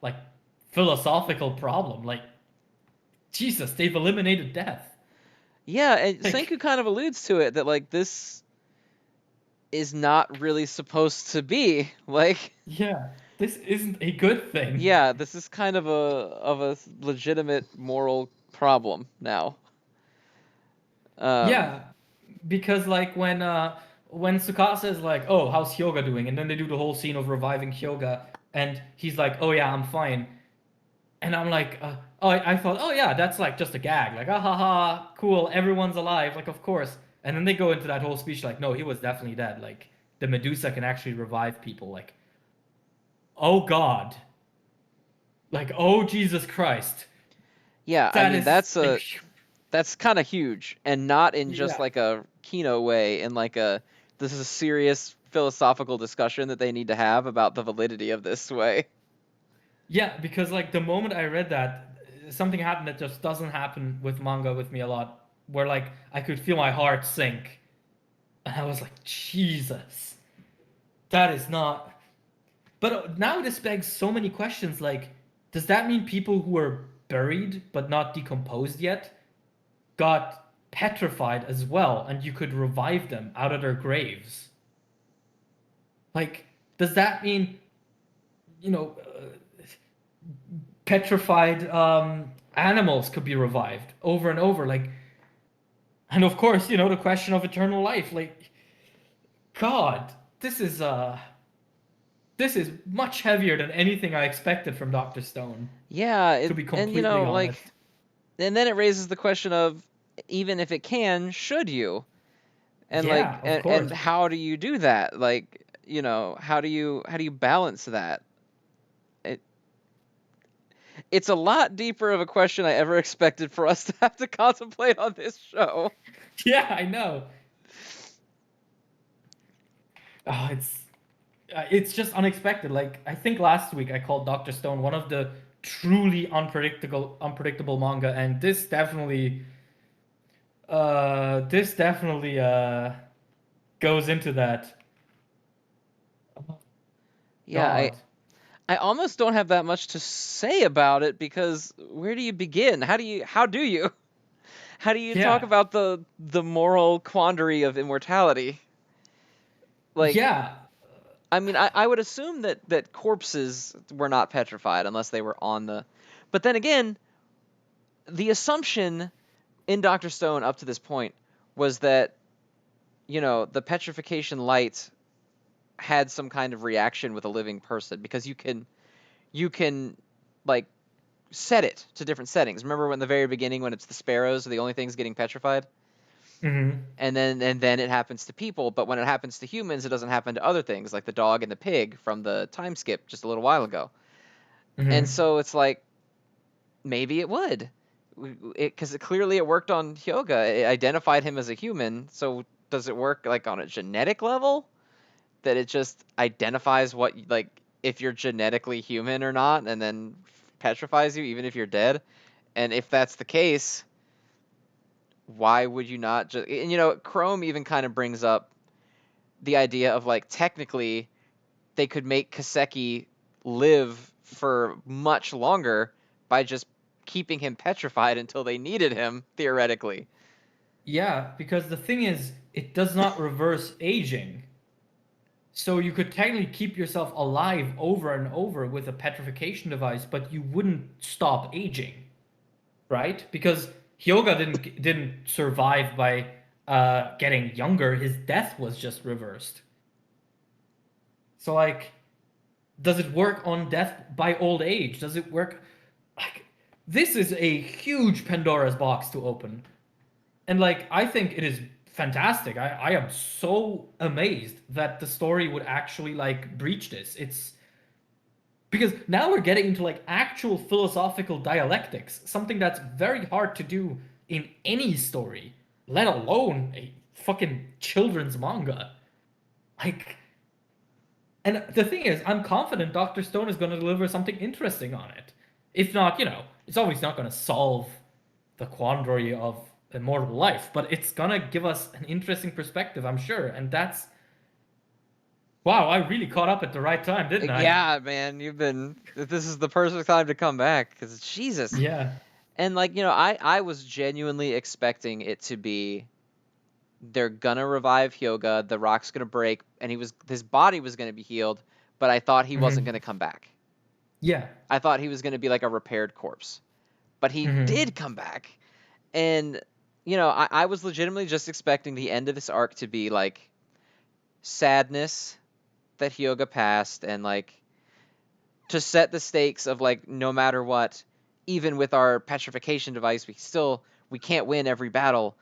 like philosophical problem. Like Jesus, they've eliminated death. Yeah, and Like Senku kind of alludes to it that like this is not really supposed to be. Like, yeah, this isn't a good thing. yeah, this is kind of a legitimate moral problem now. Um, Yeah, because like when Tsukasa is like, "Oh, how's Hyoga doing?" and then they do the whole scene of reviving Hyoga, and he's like, "Oh yeah, I'm fine." And I'm like, oh, I thought, oh yeah, that's like just a gag. Like, ah ha ha, cool, everyone's alive. Like, of course. And then they go into that whole speech like, no, he was definitely dead. Like, the Medusa can actually revive people. Like, oh God. Like, oh Jesus Christ. yeah, I That mean is like, that's kind of huge, and not in just yeah. like a Kino way, in like a this is a serious philosophical discussion that they need to have about the validity of this way. Yeah, because like the moment I read that, something happened that just doesn't happen with manga with me a lot, where like I could feel my heart sink. And I was like, Jesus, that is not. But now this begs so many questions like, does that mean people who are buried but not decomposed yet got petrified as well and you could revive them out of their graves? Like, does that mean, you know, petrified animals could be revived over and over? Like, and of course, the question of eternal life. Like, God, this is much heavier than anything I expected from Dr. Stone, Yeah, to be and completely like, honest. and then it raises the question of even if it can, should you? And like, Yeah, of and course. how do you do that? Like, how do you balance that? It it's a lot deeper of a question I ever expected for us to have to contemplate on this show. Yeah, I know. Oh, It's just unexpected. Like I think last week I called Doctor Stone one of the truly unpredictable manga, and this definitely goes into that. Oh, Yeah, God. I almost don't have that much to say about it because where do you begin? How do you how do you talk Yeah. about the moral quandary of immortality? Like, Yeah. I mean, I would assume that corpses were not petrified unless they were on the. But then again, the assumption in Doctor Stone up to this point was that the petrification light had some kind of reaction with a living person because you can like set it to different settings. Remember when the very beginning when it's the sparrows are the only things getting petrified? Hmm. And then it happens to people, but when it happens to humans, it doesn't happen to other things like the dog and the pig from the time skip just a little while ago. And Hmm. so it's like maybe it would, because clearly it worked on Hyoga. It identified him as a human. So does it work like on a genetic level that it just identifies what like if you're genetically human or not, and then petrifies you even if you're dead? And if that's the case, why would you not just? And Chrome even kind of brings up the idea of like technically they could make Kaseki live for much longer by just keeping him petrified until they needed him, theoretically. Yeah, because the thing is, it does not reverse aging. So you could technically keep yourself alive over and over with a petrification device, but you wouldn't stop aging, right? Because Hyoga didn't survive by getting younger. His death was just reversed. So like, does it work on death by old age? Does it work? Like, this is a huge Pandora's box to open. And like I think it is fantastic. I am so amazed that the story would actually like breach this. It's because now we're getting into like actual philosophical dialectics, something that's very hard to do in any story, let alone a fucking children's manga. Like, and the thing is, I'm confident Dr. Stone is going to deliver something interesting on it. If not, it's always not going to solve the quandary of immortal life, but it's going to give us an interesting perspective, I'm sure. And that's, wow, I really caught up at the right time, didn't I? Yeah, man, this is the perfect time to come back because Jesus. Yeah. And like, I was genuinely expecting it to be they're gonna revive Hyoga, the rock's gonna break, and his body was gonna be healed, but I thought he wasn't Hmm. gonna come back. Yeah. I thought he was gonna be like a repaired corpse. But he Hmm. did come back. And I was legitimately just expecting the end of this arc to be like sadness that Hyoga passed, and like to set the stakes of like no matter what, even with our petrification device, we can't win every battle.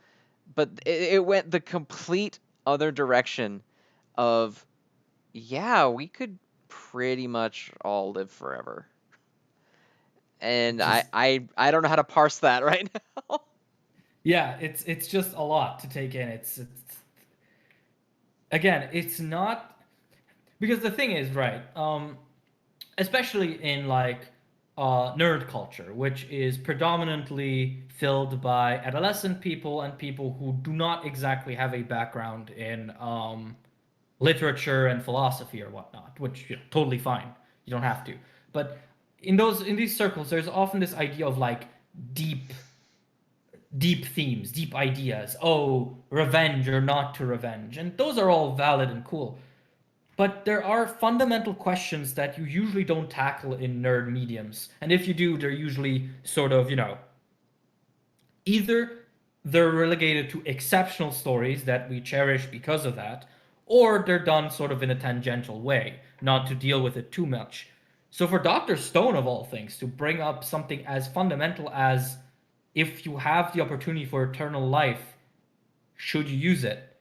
But it went the complete other direction of yeah, we could pretty much all live forever. And I Just, I I don't know how to parse that right now. yeah, it's just a lot to take in. It's again, it's not because the thing is, right? Especially in like nerd culture, which is predominantly filled by adolescent people and people who do not exactly have a background in literature and philosophy or whatnot, which totally fine. You don't have to. But in these circles, there's often this idea of like deep deep themes, deep ideas. Oh, revenge or not to revenge, and those are all valid and cool. But there are fundamental questions that you usually don't tackle in nerd mediums. And if you do, they're usually sort of, either they're relegated to exceptional stories that we cherish because of that, or they're done sort of in a tangential way, not to deal with it too much. So for Dr. Stone, of all things, to bring up something as fundamental as if you have the opportunity for eternal life, should you use it?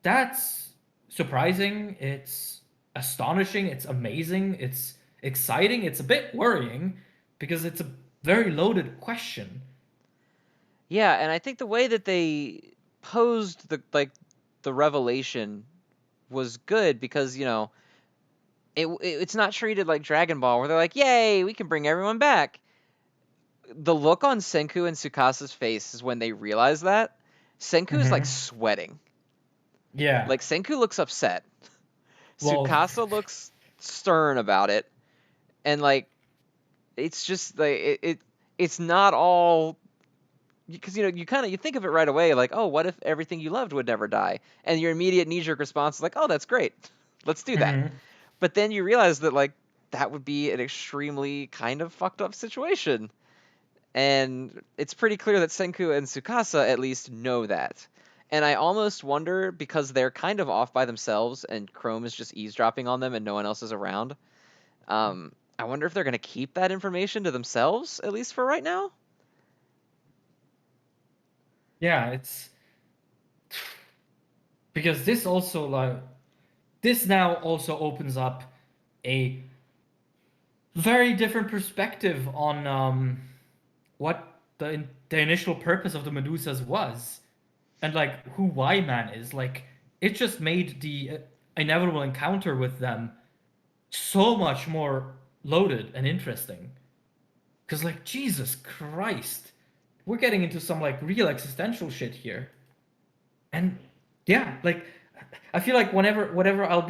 That's surprising. It's astonishing. It's amazing. It's exciting. It's a bit worrying because it's a very loaded question. Yeah, and I think the way that they posed the revelation was good because it's not treated like Dragon Ball where they're like, "Yay, we can bring everyone back." The look on Senku and Tsukasa's face is when they realize that. Senku is like sweating. Yeah. Like Senku looks upset. Well, Tsukasa looks stern about it, and like it's just like it's not all because you think of it right away like, oh, what if everything you loved would never die, and your immediate knee-jerk response is like, oh, that's great, let's do that. But then you realize that like that would be an extremely kind of fucked up situation, and it's pretty clear that Senku and Tsukasa at least know that. And I almost wonder, because they're kind of off by themselves and Chrome is just eavesdropping on them and no one else is around, I wonder if they're going to keep that information to themselves, at least for right now. yeah, it's because this now also opens up a very different perspective on what the initial purpose of the Medusas was, and like who Y-Man is. Like it just made the inevitable encounter with them so much more loaded and interesting. Because like Jesus Christ, we're getting into some like real existential shit here, and yeah, like I feel like whatever I'll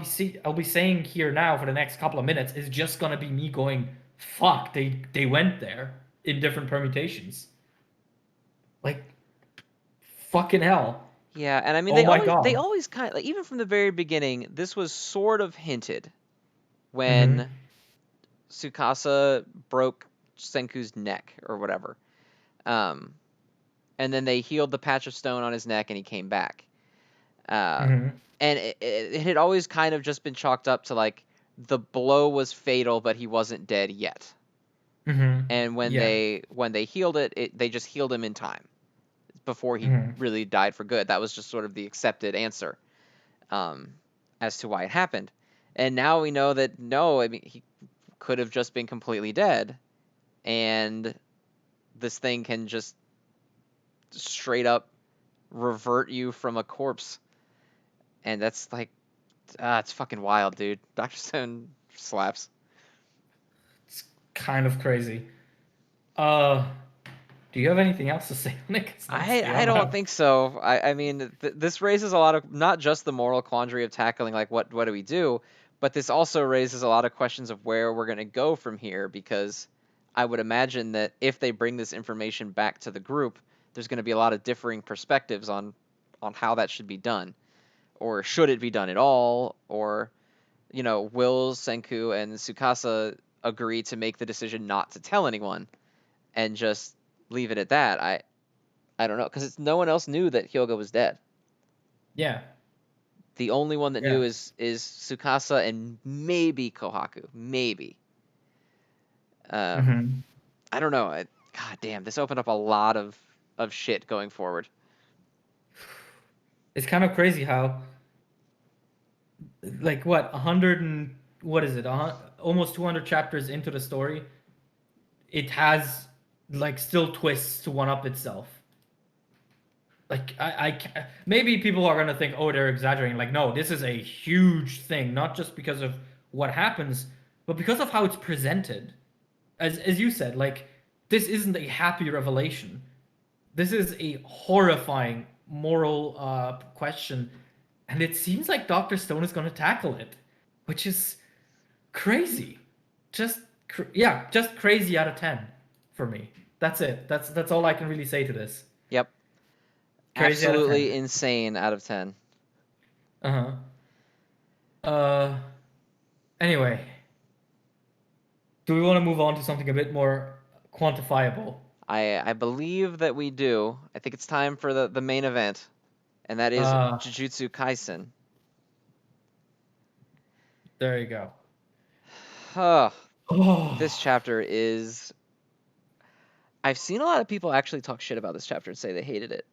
be saying here now for the next couple of minutes is just gonna be me going, fuck, they went there in different permutations. Like fucking hell. Yeah, and I mean Oh my they god. always kind of like, even from the very beginning, this was sort of hinted Mm-hmm. when Tsukasa broke Senku's neck or whatever. Um, and then they healed the patch of stone on his neck and he came back. Uh, Mm-hmm. and it had always kind of just been chalked up to like the blow was fatal, but he wasn't dead yet. Mm-hmm. And Yeah. when they healed they just healed him in time before he Mm-hmm. really died for good. That was just sort of the accepted answer um, as to why it happened. And now we know that no, I mean he could have just been completely dead, and this thing can just straight up revert you from a corpse, and that's like, it's fucking wild, dude. Doctor Stone slaps. It's kind of crazy. Uh do you have anything else to say, Nick? Honestly, I don't think so. I mean, this raises a lot of, not just the moral quandary of tackling like what do we do, but this also raises a lot of questions of where we're going to go from here, because I would imagine that if they bring this information back to the group, there's going to be a lot of differing perspectives on how that should be done, or should it be done at all, or will Senku and Tsukasa agree to make the decision not to tell anyone and just leave it at that? I don't know, because no one else knew that Hyoga was dead. Yeah. The only one that Yeah. knew is Tsukasa and maybe Kohaku, maybe. Mm-hmm. I don't know. God damn, this opened up a lot of shit going forward. It's kind of crazy how like what 100 and what is it? Almost 200 chapters into the story, it has like still twists to one up itself. Like maybe people are gonna think, oh, they're exaggerating. Like, no, this is a huge thing, not just because of what happens, but because of how it's presented. As you said, like this isn't a happy revelation. This is a horrifying moral question, and it seems like Doctor Stone is going to tackle it, which is crazy. Yeah, just crazy out of 10 for me. That's it. That's all I can really say to this. Yep. Crazy out of Absolutely 10. insane out of 10. Uh-huh. Uh anyway, do we want to move on to something a bit more quantifiable? I believe that we do. I think it's time for the main event, and that is Uh Jujutsu Kaisen. there you go. Huh. Oh, This chapter is. I've seen a lot of people actually talk shit about this chapter and say they hated it,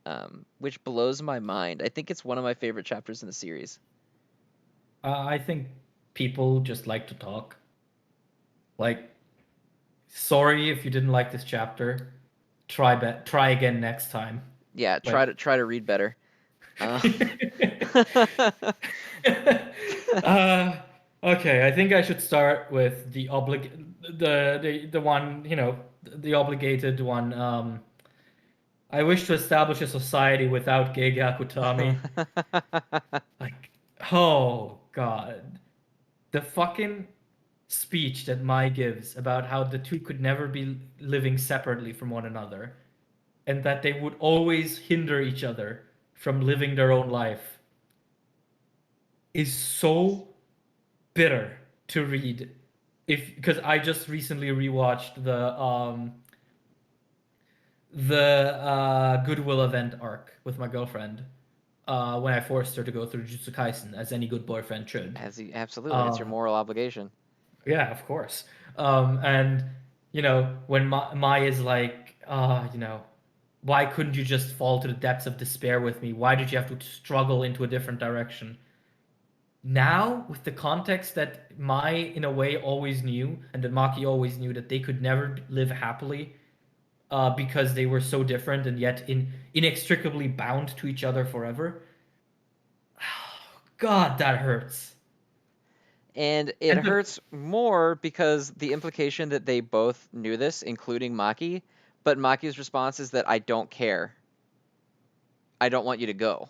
which blows my mind. I think it's one of my favorite chapters in the series. I think people just like to talk. Like, sorry if you didn't like this chapter. Try again next time. Yeah, Like, try to read better. Uh, uh, Okay, I think I should start with the one, the obligated one. I wish to establish a society without Gege Akutami. Like, oh God. The fucking speech that Mai gives about how the two could never be living separately from one another, and that they would always hinder each other from living their own life is so bitter to read. If because I just recently rewatched the Goodwill event arc with my girlfriend when I forced her to go through Jujutsu Kaisen, as any good boyfriend should. Absolutely, it's your Uh, moral obligation. yeah, of course. And when Mai is like, why couldn't you just fall to the depths of despair with me? Why did you have to struggle into a different direction? Now, with the context that Mai, in a way, always knew, and that Maki always knew that they could never live happily, because they were so different and yet inextricably bound to each other forever. God, that hurts. And it And the hurts more because the implication that they both knew this, including Maki, but Maki's response is that I don't care. I don't want you to go.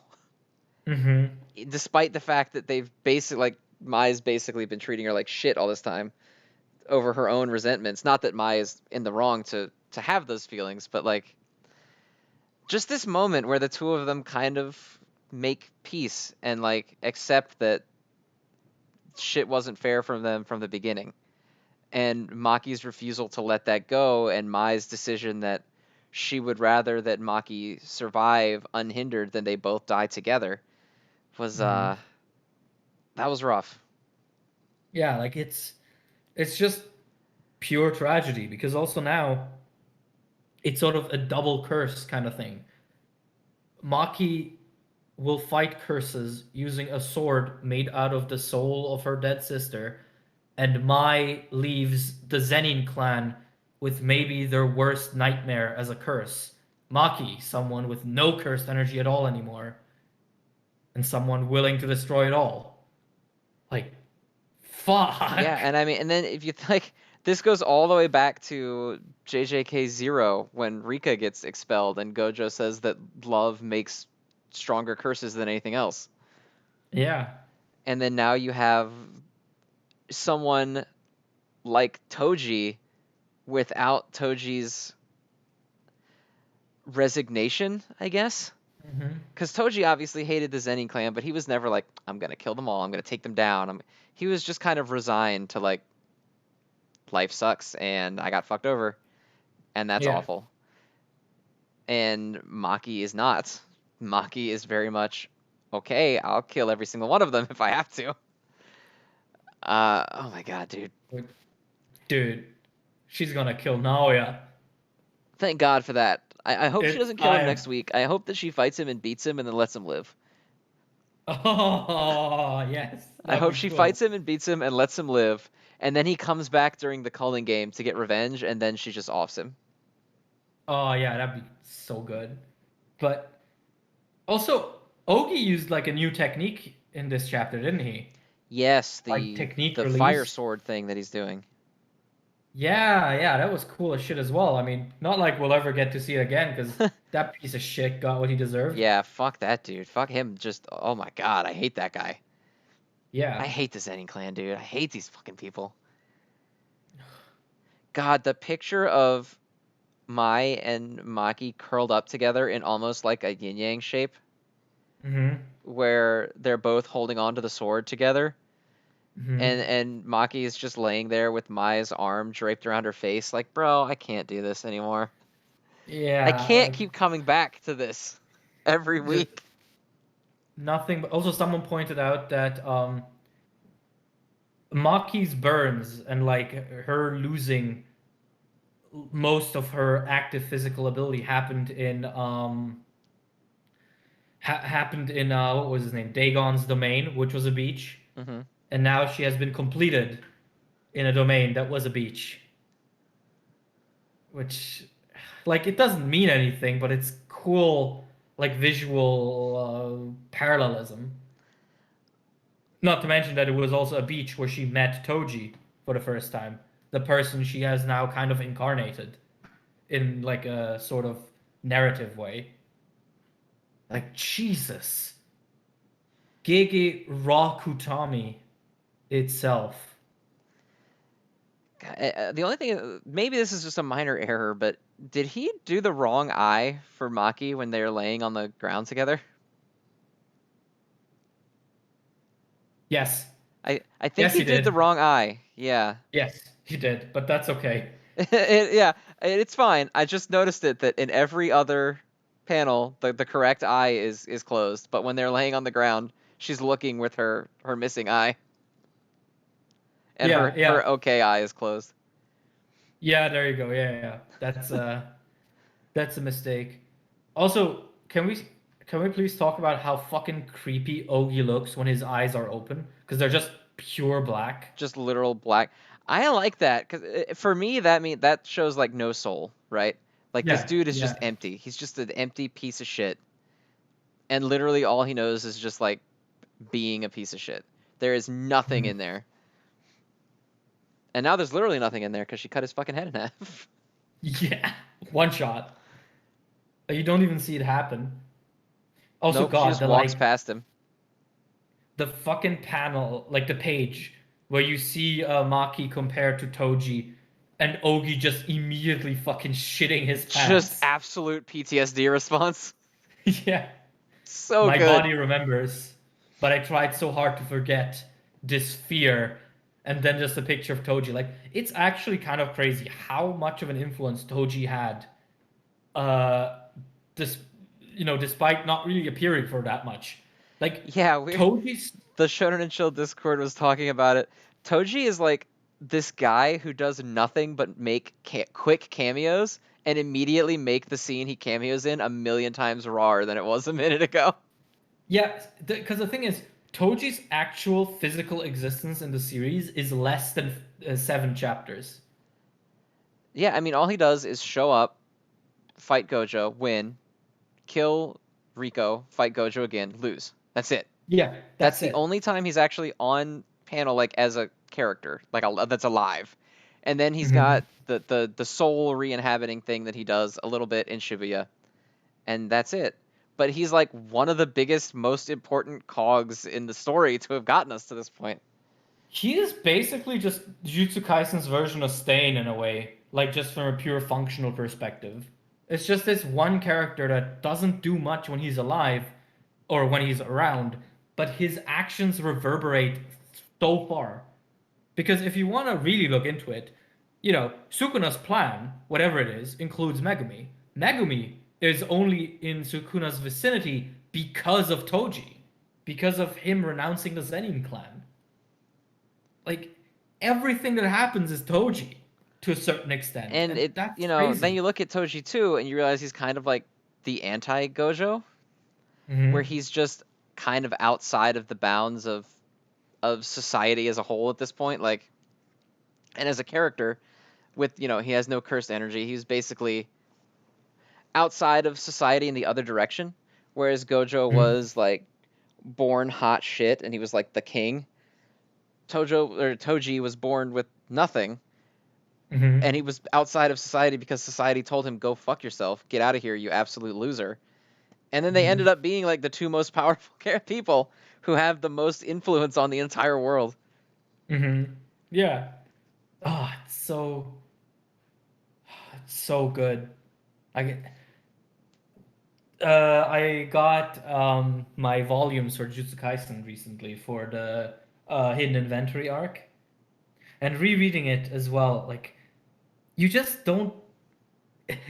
Mhm. Despite the fact that they've basically, like, Mai's basically been treating her like shit all this time over her own resentments. Not that Mai is in the wrong to have those feelings, but like just this moment where the two of them kind of make peace and like accept that shit wasn't fair from them from the beginning. And Maki's refusal to let that go, and Mai's decision that she would rather that Maki survive unhindered than they both die together was Mhm. that was rough. Yeah, like it's just pure tragedy because also now it's sort of a double curse kind of thing. Maki will fight curses using a sword made out of the soul of her dead sister, and Mai leaves the Zenin clan with maybe their worst nightmare as a curse. Maki, someone with no cursed energy at all anymore, and someone willing to destroy it all. Like, Yeah, fuck. and I mean, and then if you like, this goes all the way back to JJK Zero when Rika gets expelled, and Gojo says that love makes stronger curses than anything else. Yeah. And then now you have someone like Toji without Toji's resignation, I guess. Hmm. Because Toji obviously hated the Zenin clan, but he was never like, I'm gonna kill them all, I'm gonna take them down. He was just kind of resigned to like, life sucks and I got fucked over, and that's Yeah. awful. And Maki is not. Maki is very much, okay, I'll kill every single one of them if I have to. Oh my god, dude. Like, dude, she's gonna kill Naoya. Thank God for that. I hope she It doesn't kill I him am next week. I hope that she fights him and beats him and then lets him live. Oh yes, I that'd hope be she cool. fights him and beats him and lets him live, and then he comes back during the culling game to get revenge, and then she just offs him. Oh yeah, that'd be so good. But also, Ogi used like a new technique in this chapter, didn't he? Yes, Like the technique the fire release. sword thing that he's doing. Yeah, yeah, that was cool as shit as well. I mean, not like we'll ever get to see it again because that piece of shit got what he deserved. Yeah, fuck that dude. Fuck him. Just oh my god, I hate that guy. I Yeah. hate the Zenning clan, dude. I hate these fucking people. God, the picture of Mai and Maki curled up together in almost like a yin yang shape, Mm-hmm. where they're both holding on to the sword together, Mm-hmm. and Maki is just laying there with Mai's arm draped around her face, like, bro, I can't do this anymore. I Yeah, can't like keep coming back to this every just week. nothing. But also, someone pointed out that Maki's burns and like her losing most of her active physical ability happened in what was his name? Dagon's domain, which was a beach, Hmm. and now she has been completed in a domain that was a beach, which like it doesn't mean anything, but it's cool like visual parallelism. Not to mention that it was also a beach where she met Toji for the first time, the person she has now kind of incarnated in like a sort of narrative way. Like Jesus, Gege Rakutami itself. The only thing, maybe this is just a minor error, but did he do the wrong eye for Maki when they're laying on the ground together? Yes, I think yes, he he did the did. wrong eye. Yeah. Yes, he did. But that's okay. Yeah, it's fine. I just noticed it that in every other panel, the correct eye is closed, but when they're laying on the ground, she's looking with her missing eye, and Yeah, her yeah, okay eye is closed. yeah. There you go. Yeah, yeah. Yeah. That's a mistake. Also, can we please talk about how fucking creepy Ogi looks when his eyes are open? Because they're just pure black. Just literal black. I like that because for me that shows like no soul, right? Like this Yeah, dude is just yeah. empty. He's just an empty piece of shit, and literally all he knows is just like being a piece of shit. There is nothing Mhm. in there, and now there's literally nothing in there because she cut his fucking head in half. Yeah, one shot. You don't even see it happen. Also, Nope, she God, just walks past him. the fucking panel, like the page where you see Maki compared to Toji, and Ogi just immediately fucking shitting his Just pants. absolute PTSD response. Yeah. So My good. body remembers, but I tried so hard to forget this fear. And then just a picture of Toji. Like, it's actually kind of crazy how much of an influence Toji had, uh, this, despite not really appearing for that much. Like, Yeah, we Toji's, the Shonen and Chill Discord was talking about it. Toji is like this guy who does nothing but make quick cameos and immediately make the scene he cameos in a million times rawer than it was a minute ago. yeah, because the thing is, Toji's actual physical existence in the series is less than 7 chapters. Yeah, I mean, all he does is show up, fight Gojo, win, kill Rico, fight Gojo again, lose. That's it. Yeah, That's that's the it. only time he's actually on panel like as a character, like that's alive. And then he's Hmm. got the soul re-inhabiting thing that he does a little bit in Shibuya, and that's it. But he's like one of the biggest, most important cogs in the story to have gotten us to this point. He is basically just Jujutsu Kaisen's version of Stain in a way, like just from a pure functional perspective. It's just this one character that doesn't do much when he's alive or when he's around, but his actions reverberate so far. Because if you want to really look into it, Sukuna's plan, whatever it is, includes Megumi. Megumi is only in Sukuna's vicinity because of Toji, because of him renouncing the Zenin clan. Like everything that happens is Toji to a certain extent, And and it, that's then crazy. you look at Toji too, and you realize he's kind of like the anti Gojo, where Hmm. he's just kind of outside of the bounds of society as a whole at this point. Like, and as a character, with he has no cursed energy. He's basically outside of society in the other direction, whereas Gojo Hmm. was like born hot shit and he was like the king. Toji was born with nothing and Hmm. he was outside of society because society told him go fuck yourself, get out of here, you absolute loser. And then they ended Hmm. up being like the two most powerful people who have the most influence on the entire world. Hmm. Yeah. It's so good. I I got my volumes for Jujutsu Kaisen recently for the hidden inventory arc, and rereading it as well. Like you just don't.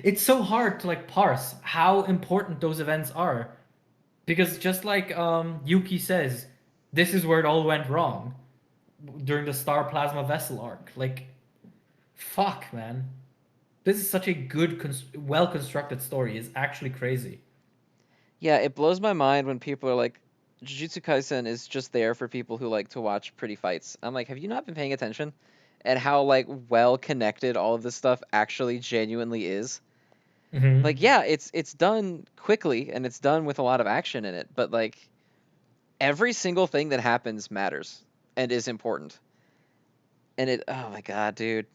It's so hard to like parse how important those events are because just like Yuki says, this is where it all went wrong during the Star Plasma Vessel arc. Like, fuck, man. This is such a good, well constructed story. It's actually crazy. Yeah, it blows my mind when people are like, Jujutsu Kaisen is just there for people who like to watch pretty fights. I'm like, have you not been paying attention at how like well connected all of this stuff actually genuinely is? Like, Hmm. yeah, it's done quickly and it's done with a lot of action in it, but like every single thing that happens matters and is important. And oh my god, dude.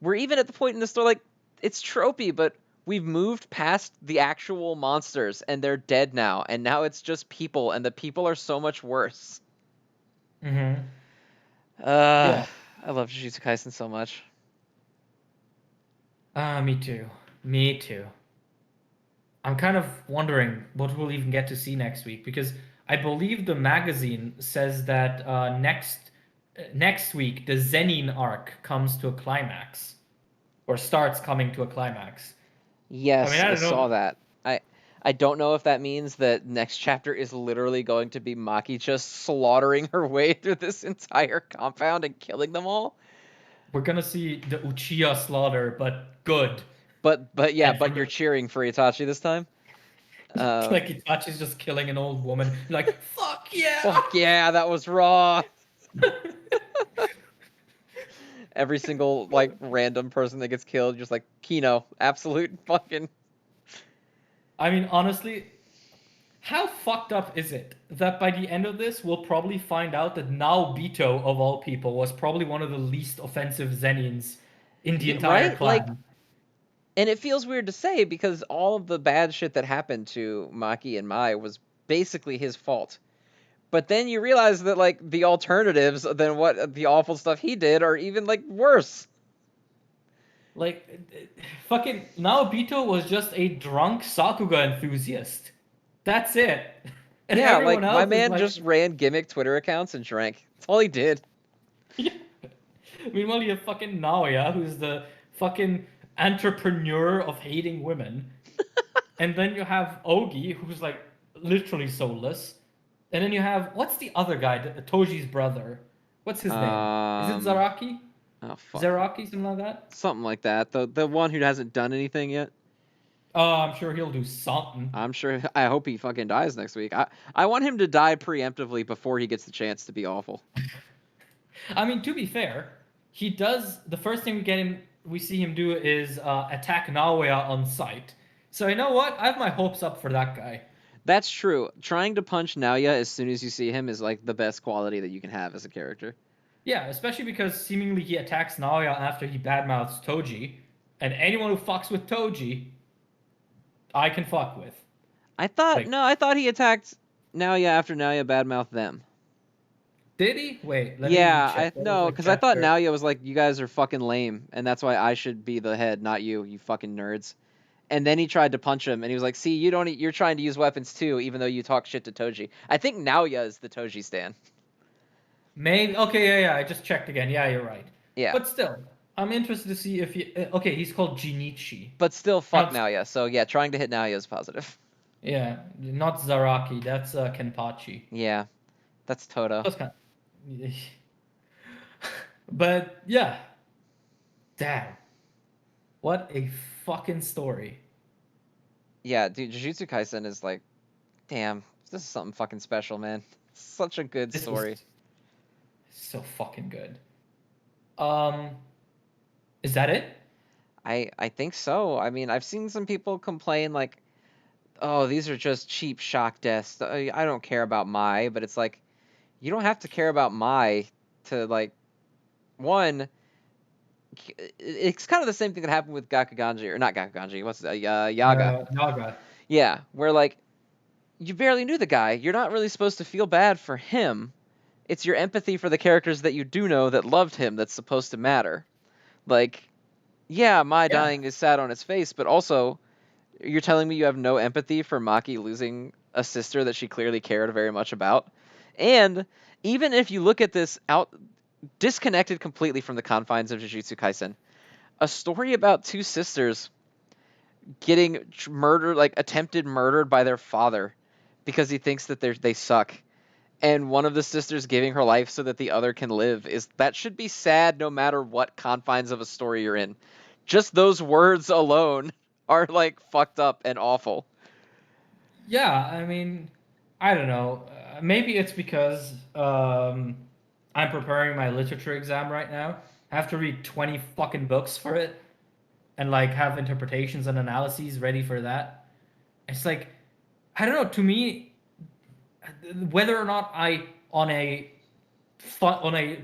We're even at the point in the story, like, it's tropey, but we've moved past the actual monsters and they're dead now. And now it's just people, and the people are so much worse. Mm-hmm. Uh, Yeah. I love Jujutsu Kaisen so much. Me too. Me too. I'm kind of wondering what we'll even get to see next week because I believe the magazine says that next week the Zenin arc comes to a climax or starts coming to a climax. I mean, Yes, I I don't saw know. that. I don't know if that means that next chapter is literally going to be Maki just slaughtering her way through this entire compound and killing them all. We're gonna see the Uchiha slaughter, but good. But yeah, And but from you're the cheering for Itachi this time. like Itachi's just killing an old woman. You're like, fuck yeah! Fuck yeah, that was raw. Every single like random person that gets killed, just like Kino, absolute fucking. I mean, honestly, how fucked up is it that by the end of this, we'll probably find out that Naobito, of all people, was probably one of the least offensive Zenins in the Yeah, entire right? Like, clan? and it feels weird to say because all of the bad shit that happened to Maki and Mai was basically his fault. But then you realize that like the alternatives than what the awful stuff he did are even like worse. Like, fucking Naobito was just a drunk Sakuga enthusiast. That's it. And Yeah, everyone like my else is man like, just ran gimmick Twitter accounts and drank. That's all he did. yeah. Meanwhile, you have fucking Naoya, who's the fucking entrepreneur of hating women. And then you have Ogi, who's like literally soulless. And then you have what's the other guy, Toji's brother? What's his name? Is it Um, Zaraki? oh fuck, Zaraki, something like that? something like that. The one who hasn't done anything yet. Oh, I'm sure he'll do something. I'm sure. I hope he fucking dies next week. I want him to die preemptively before he gets the chance to be awful. I mean, to be fair, he does. The first thing we see him do is attack Naoya on sight. So you know what? I have my hopes up for that guy. That's true. Trying to punch Naoya as soon as you see him is like the best quality that you can have as a character. Yeah, especially because seemingly he attacks Naoya after he badmouths Toji, and anyone who fucks with Toji, I can fuck with. I thought Like, no, I thought he attacked Naoya after Naoya badmouthed them. did he? Wait, let me Yeah, check. I What was no, the because I thought chapter? Naoya was like, you guys are fucking lame, and that's why I should be the head, not you, you fucking nerds. And then he tried to punch him, and he was like, "See, you don't. You're trying to use weapons too, even though you talk shit to Toji." I think Naoya is the Toji stan. Maybe. Okay, yeah, yeah. I just checked again. Yeah, you're right. Yeah, But still, I'm interested to see if he. Okay, he's called Jinichi. but still, fuck Not. Naoya. So yeah, trying to hit Naoya is positive. Yeah, not Zaraki. That's Kenpachi. Yeah, that's Toto. That's kind of. But yeah, damn, what a fucking story. Yeah, dude, Jujutsu Kaisen is like, damn, this is something fucking special, man. Such a good This was story. so fucking good. Um, is that it? I think so. I mean, I've seen some people complain like, "Oh, these are just cheap shock deaths. I don't care about Mai," but it's like you don't have to care about Mai to like one. It's kind of the same thing that happened with Gakuganji or not Gakuganji. What's Yaga? Naga. Yeah, where like you barely knew the guy. You're not really supposed to feel bad for him. It's your empathy for the characters that you do know that loved him that's supposed to matter. Like, yeah, Mai Yeah. dying is sad on its face, but also you're telling me you have no empathy for Maki losing a sister that she clearly cared very much about? And even if you look at this out disconnected completely from the confines of Jujutsu Kaisen, a story about two sisters getting murdered, like attempted murdered by their father because he thinks that they suck, and one of the sisters giving her life so that the other can live, is that should be sad no matter what confines of a story you're in. Just those words alone are like fucked up and awful. Yeah, I mean, I don't know. Maybe it's because I'm preparing my literature exam right now. I have to read 20 fucking books for it and like have interpretations and analyses ready for that. It's like, I don't know, to me, whether or not I on a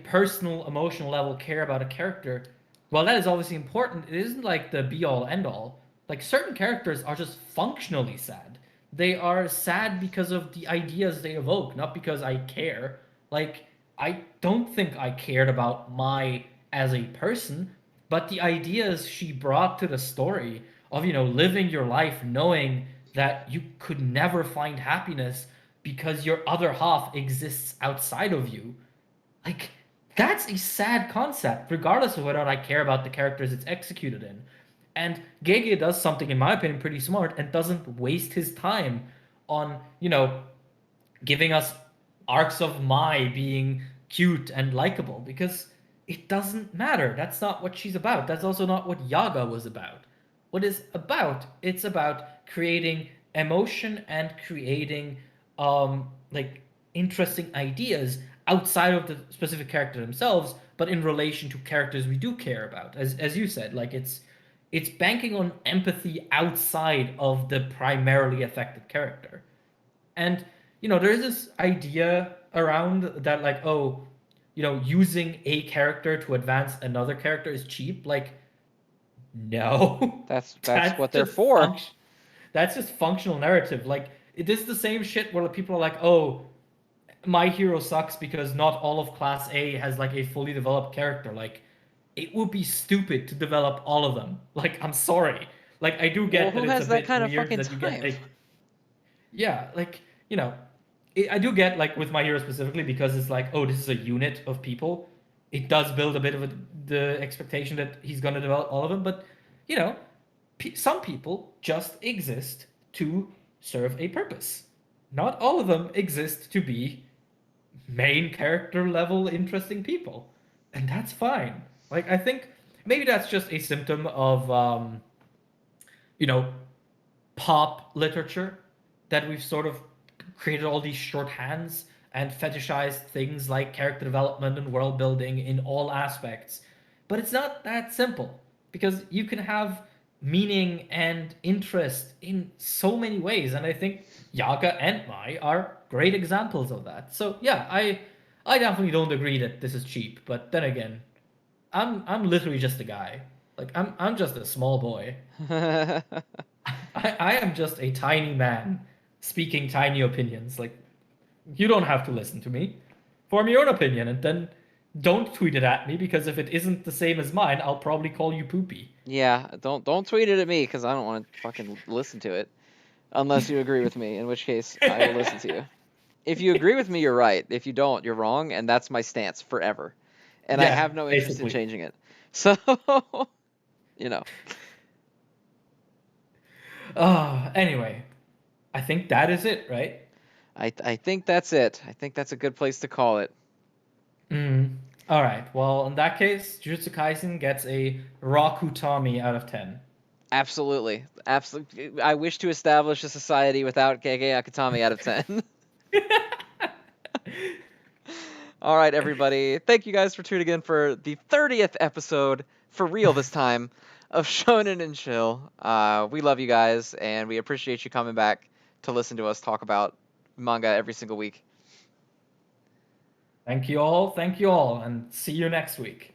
personal emotional level care about a character, well, that is obviously important. It isn't like the be all end all. Like certain characters are just functionally sad. They are sad because of the ideas they evoke, not because I care. Like I don't think I cared about Mai as a person, but the ideas she brought to the story of, living your life knowing that you could never find happiness because your other half exists outside of you. Like, that's a sad concept, regardless of whether or not I care about the characters it's executed in. And Gege does something, in my opinion, pretty smart and doesn't waste his time on, giving us arcs of Mai being cute and likable because it doesn't matter. That's not what she's about. That's also not what Yaga was about. What is about? It's about creating emotion and creating like interesting ideas outside of the specific character themselves, but in relation to characters we do care about. As you said, like it's banking on empathy outside of the primarily affected character. And there's this idea around that, like, oh, using a character to advance another character is cheap. Like, no, That's what they're for. that's just functional narrative. Like, it is the same shit where people are like, oh, my hero sucks because not all of Class A has like a fully developed character. Like, it would be stupid to develop all of them. Like, I'm sorry. Like, I do Well, get that who it's a has that bit kind of weird fucking that you get time? like, yeah, like, I do get like with my hero specifically because it's like, oh, this is a unit of people. It does build a bit of the expectation that he's gonna develop all of them, but you know, some people just exist to serve a purpose. Not all of them exist to be main character level interesting people, and that's fine. Like, I think maybe that's just a symptom of you know pop literature, that we've sort of created all these shorthands and fetishized things like character development and world building in all aspects. But it's not that simple because you can have meaning and interest in so many ways, and I think Yaga and Mai are great examples of that. So yeah, I definitely don't agree that this is cheap, but then again, I'm literally just a guy. Like I'm just a small boy. I am just a tiny man speaking tiny opinions. Like, you don't have to listen to me. Form your own opinion and then don't tweet it at me because if it isn't the same as mine, I'll probably call you poopy. Yeah, don't tweet it at me because I don't want to fucking listen to it unless you agree with me, in which case I will listen to you. If you agree with me, you're right. If you don't, you're wrong, and that's my stance forever. And I Yeah, have no interest in basically. changing it. So, you know. Anyway, I think that is it, right? I think that's it. I think that's a good place to call it. Mm. All right. Well, in that case, Jujutsu Kaisen gets a Rakutami out of 10. Absolutely. Absolutely. I wish to establish a society without Gege Akutami out of 10. All right, everybody. Thank you guys for tuning in for the 30th episode, for real this time, of Shonen and Chill. We love you guys, and we appreciate you coming back to listen to us talk about manga every single week. Thank you all. Thank you all. And see you next week.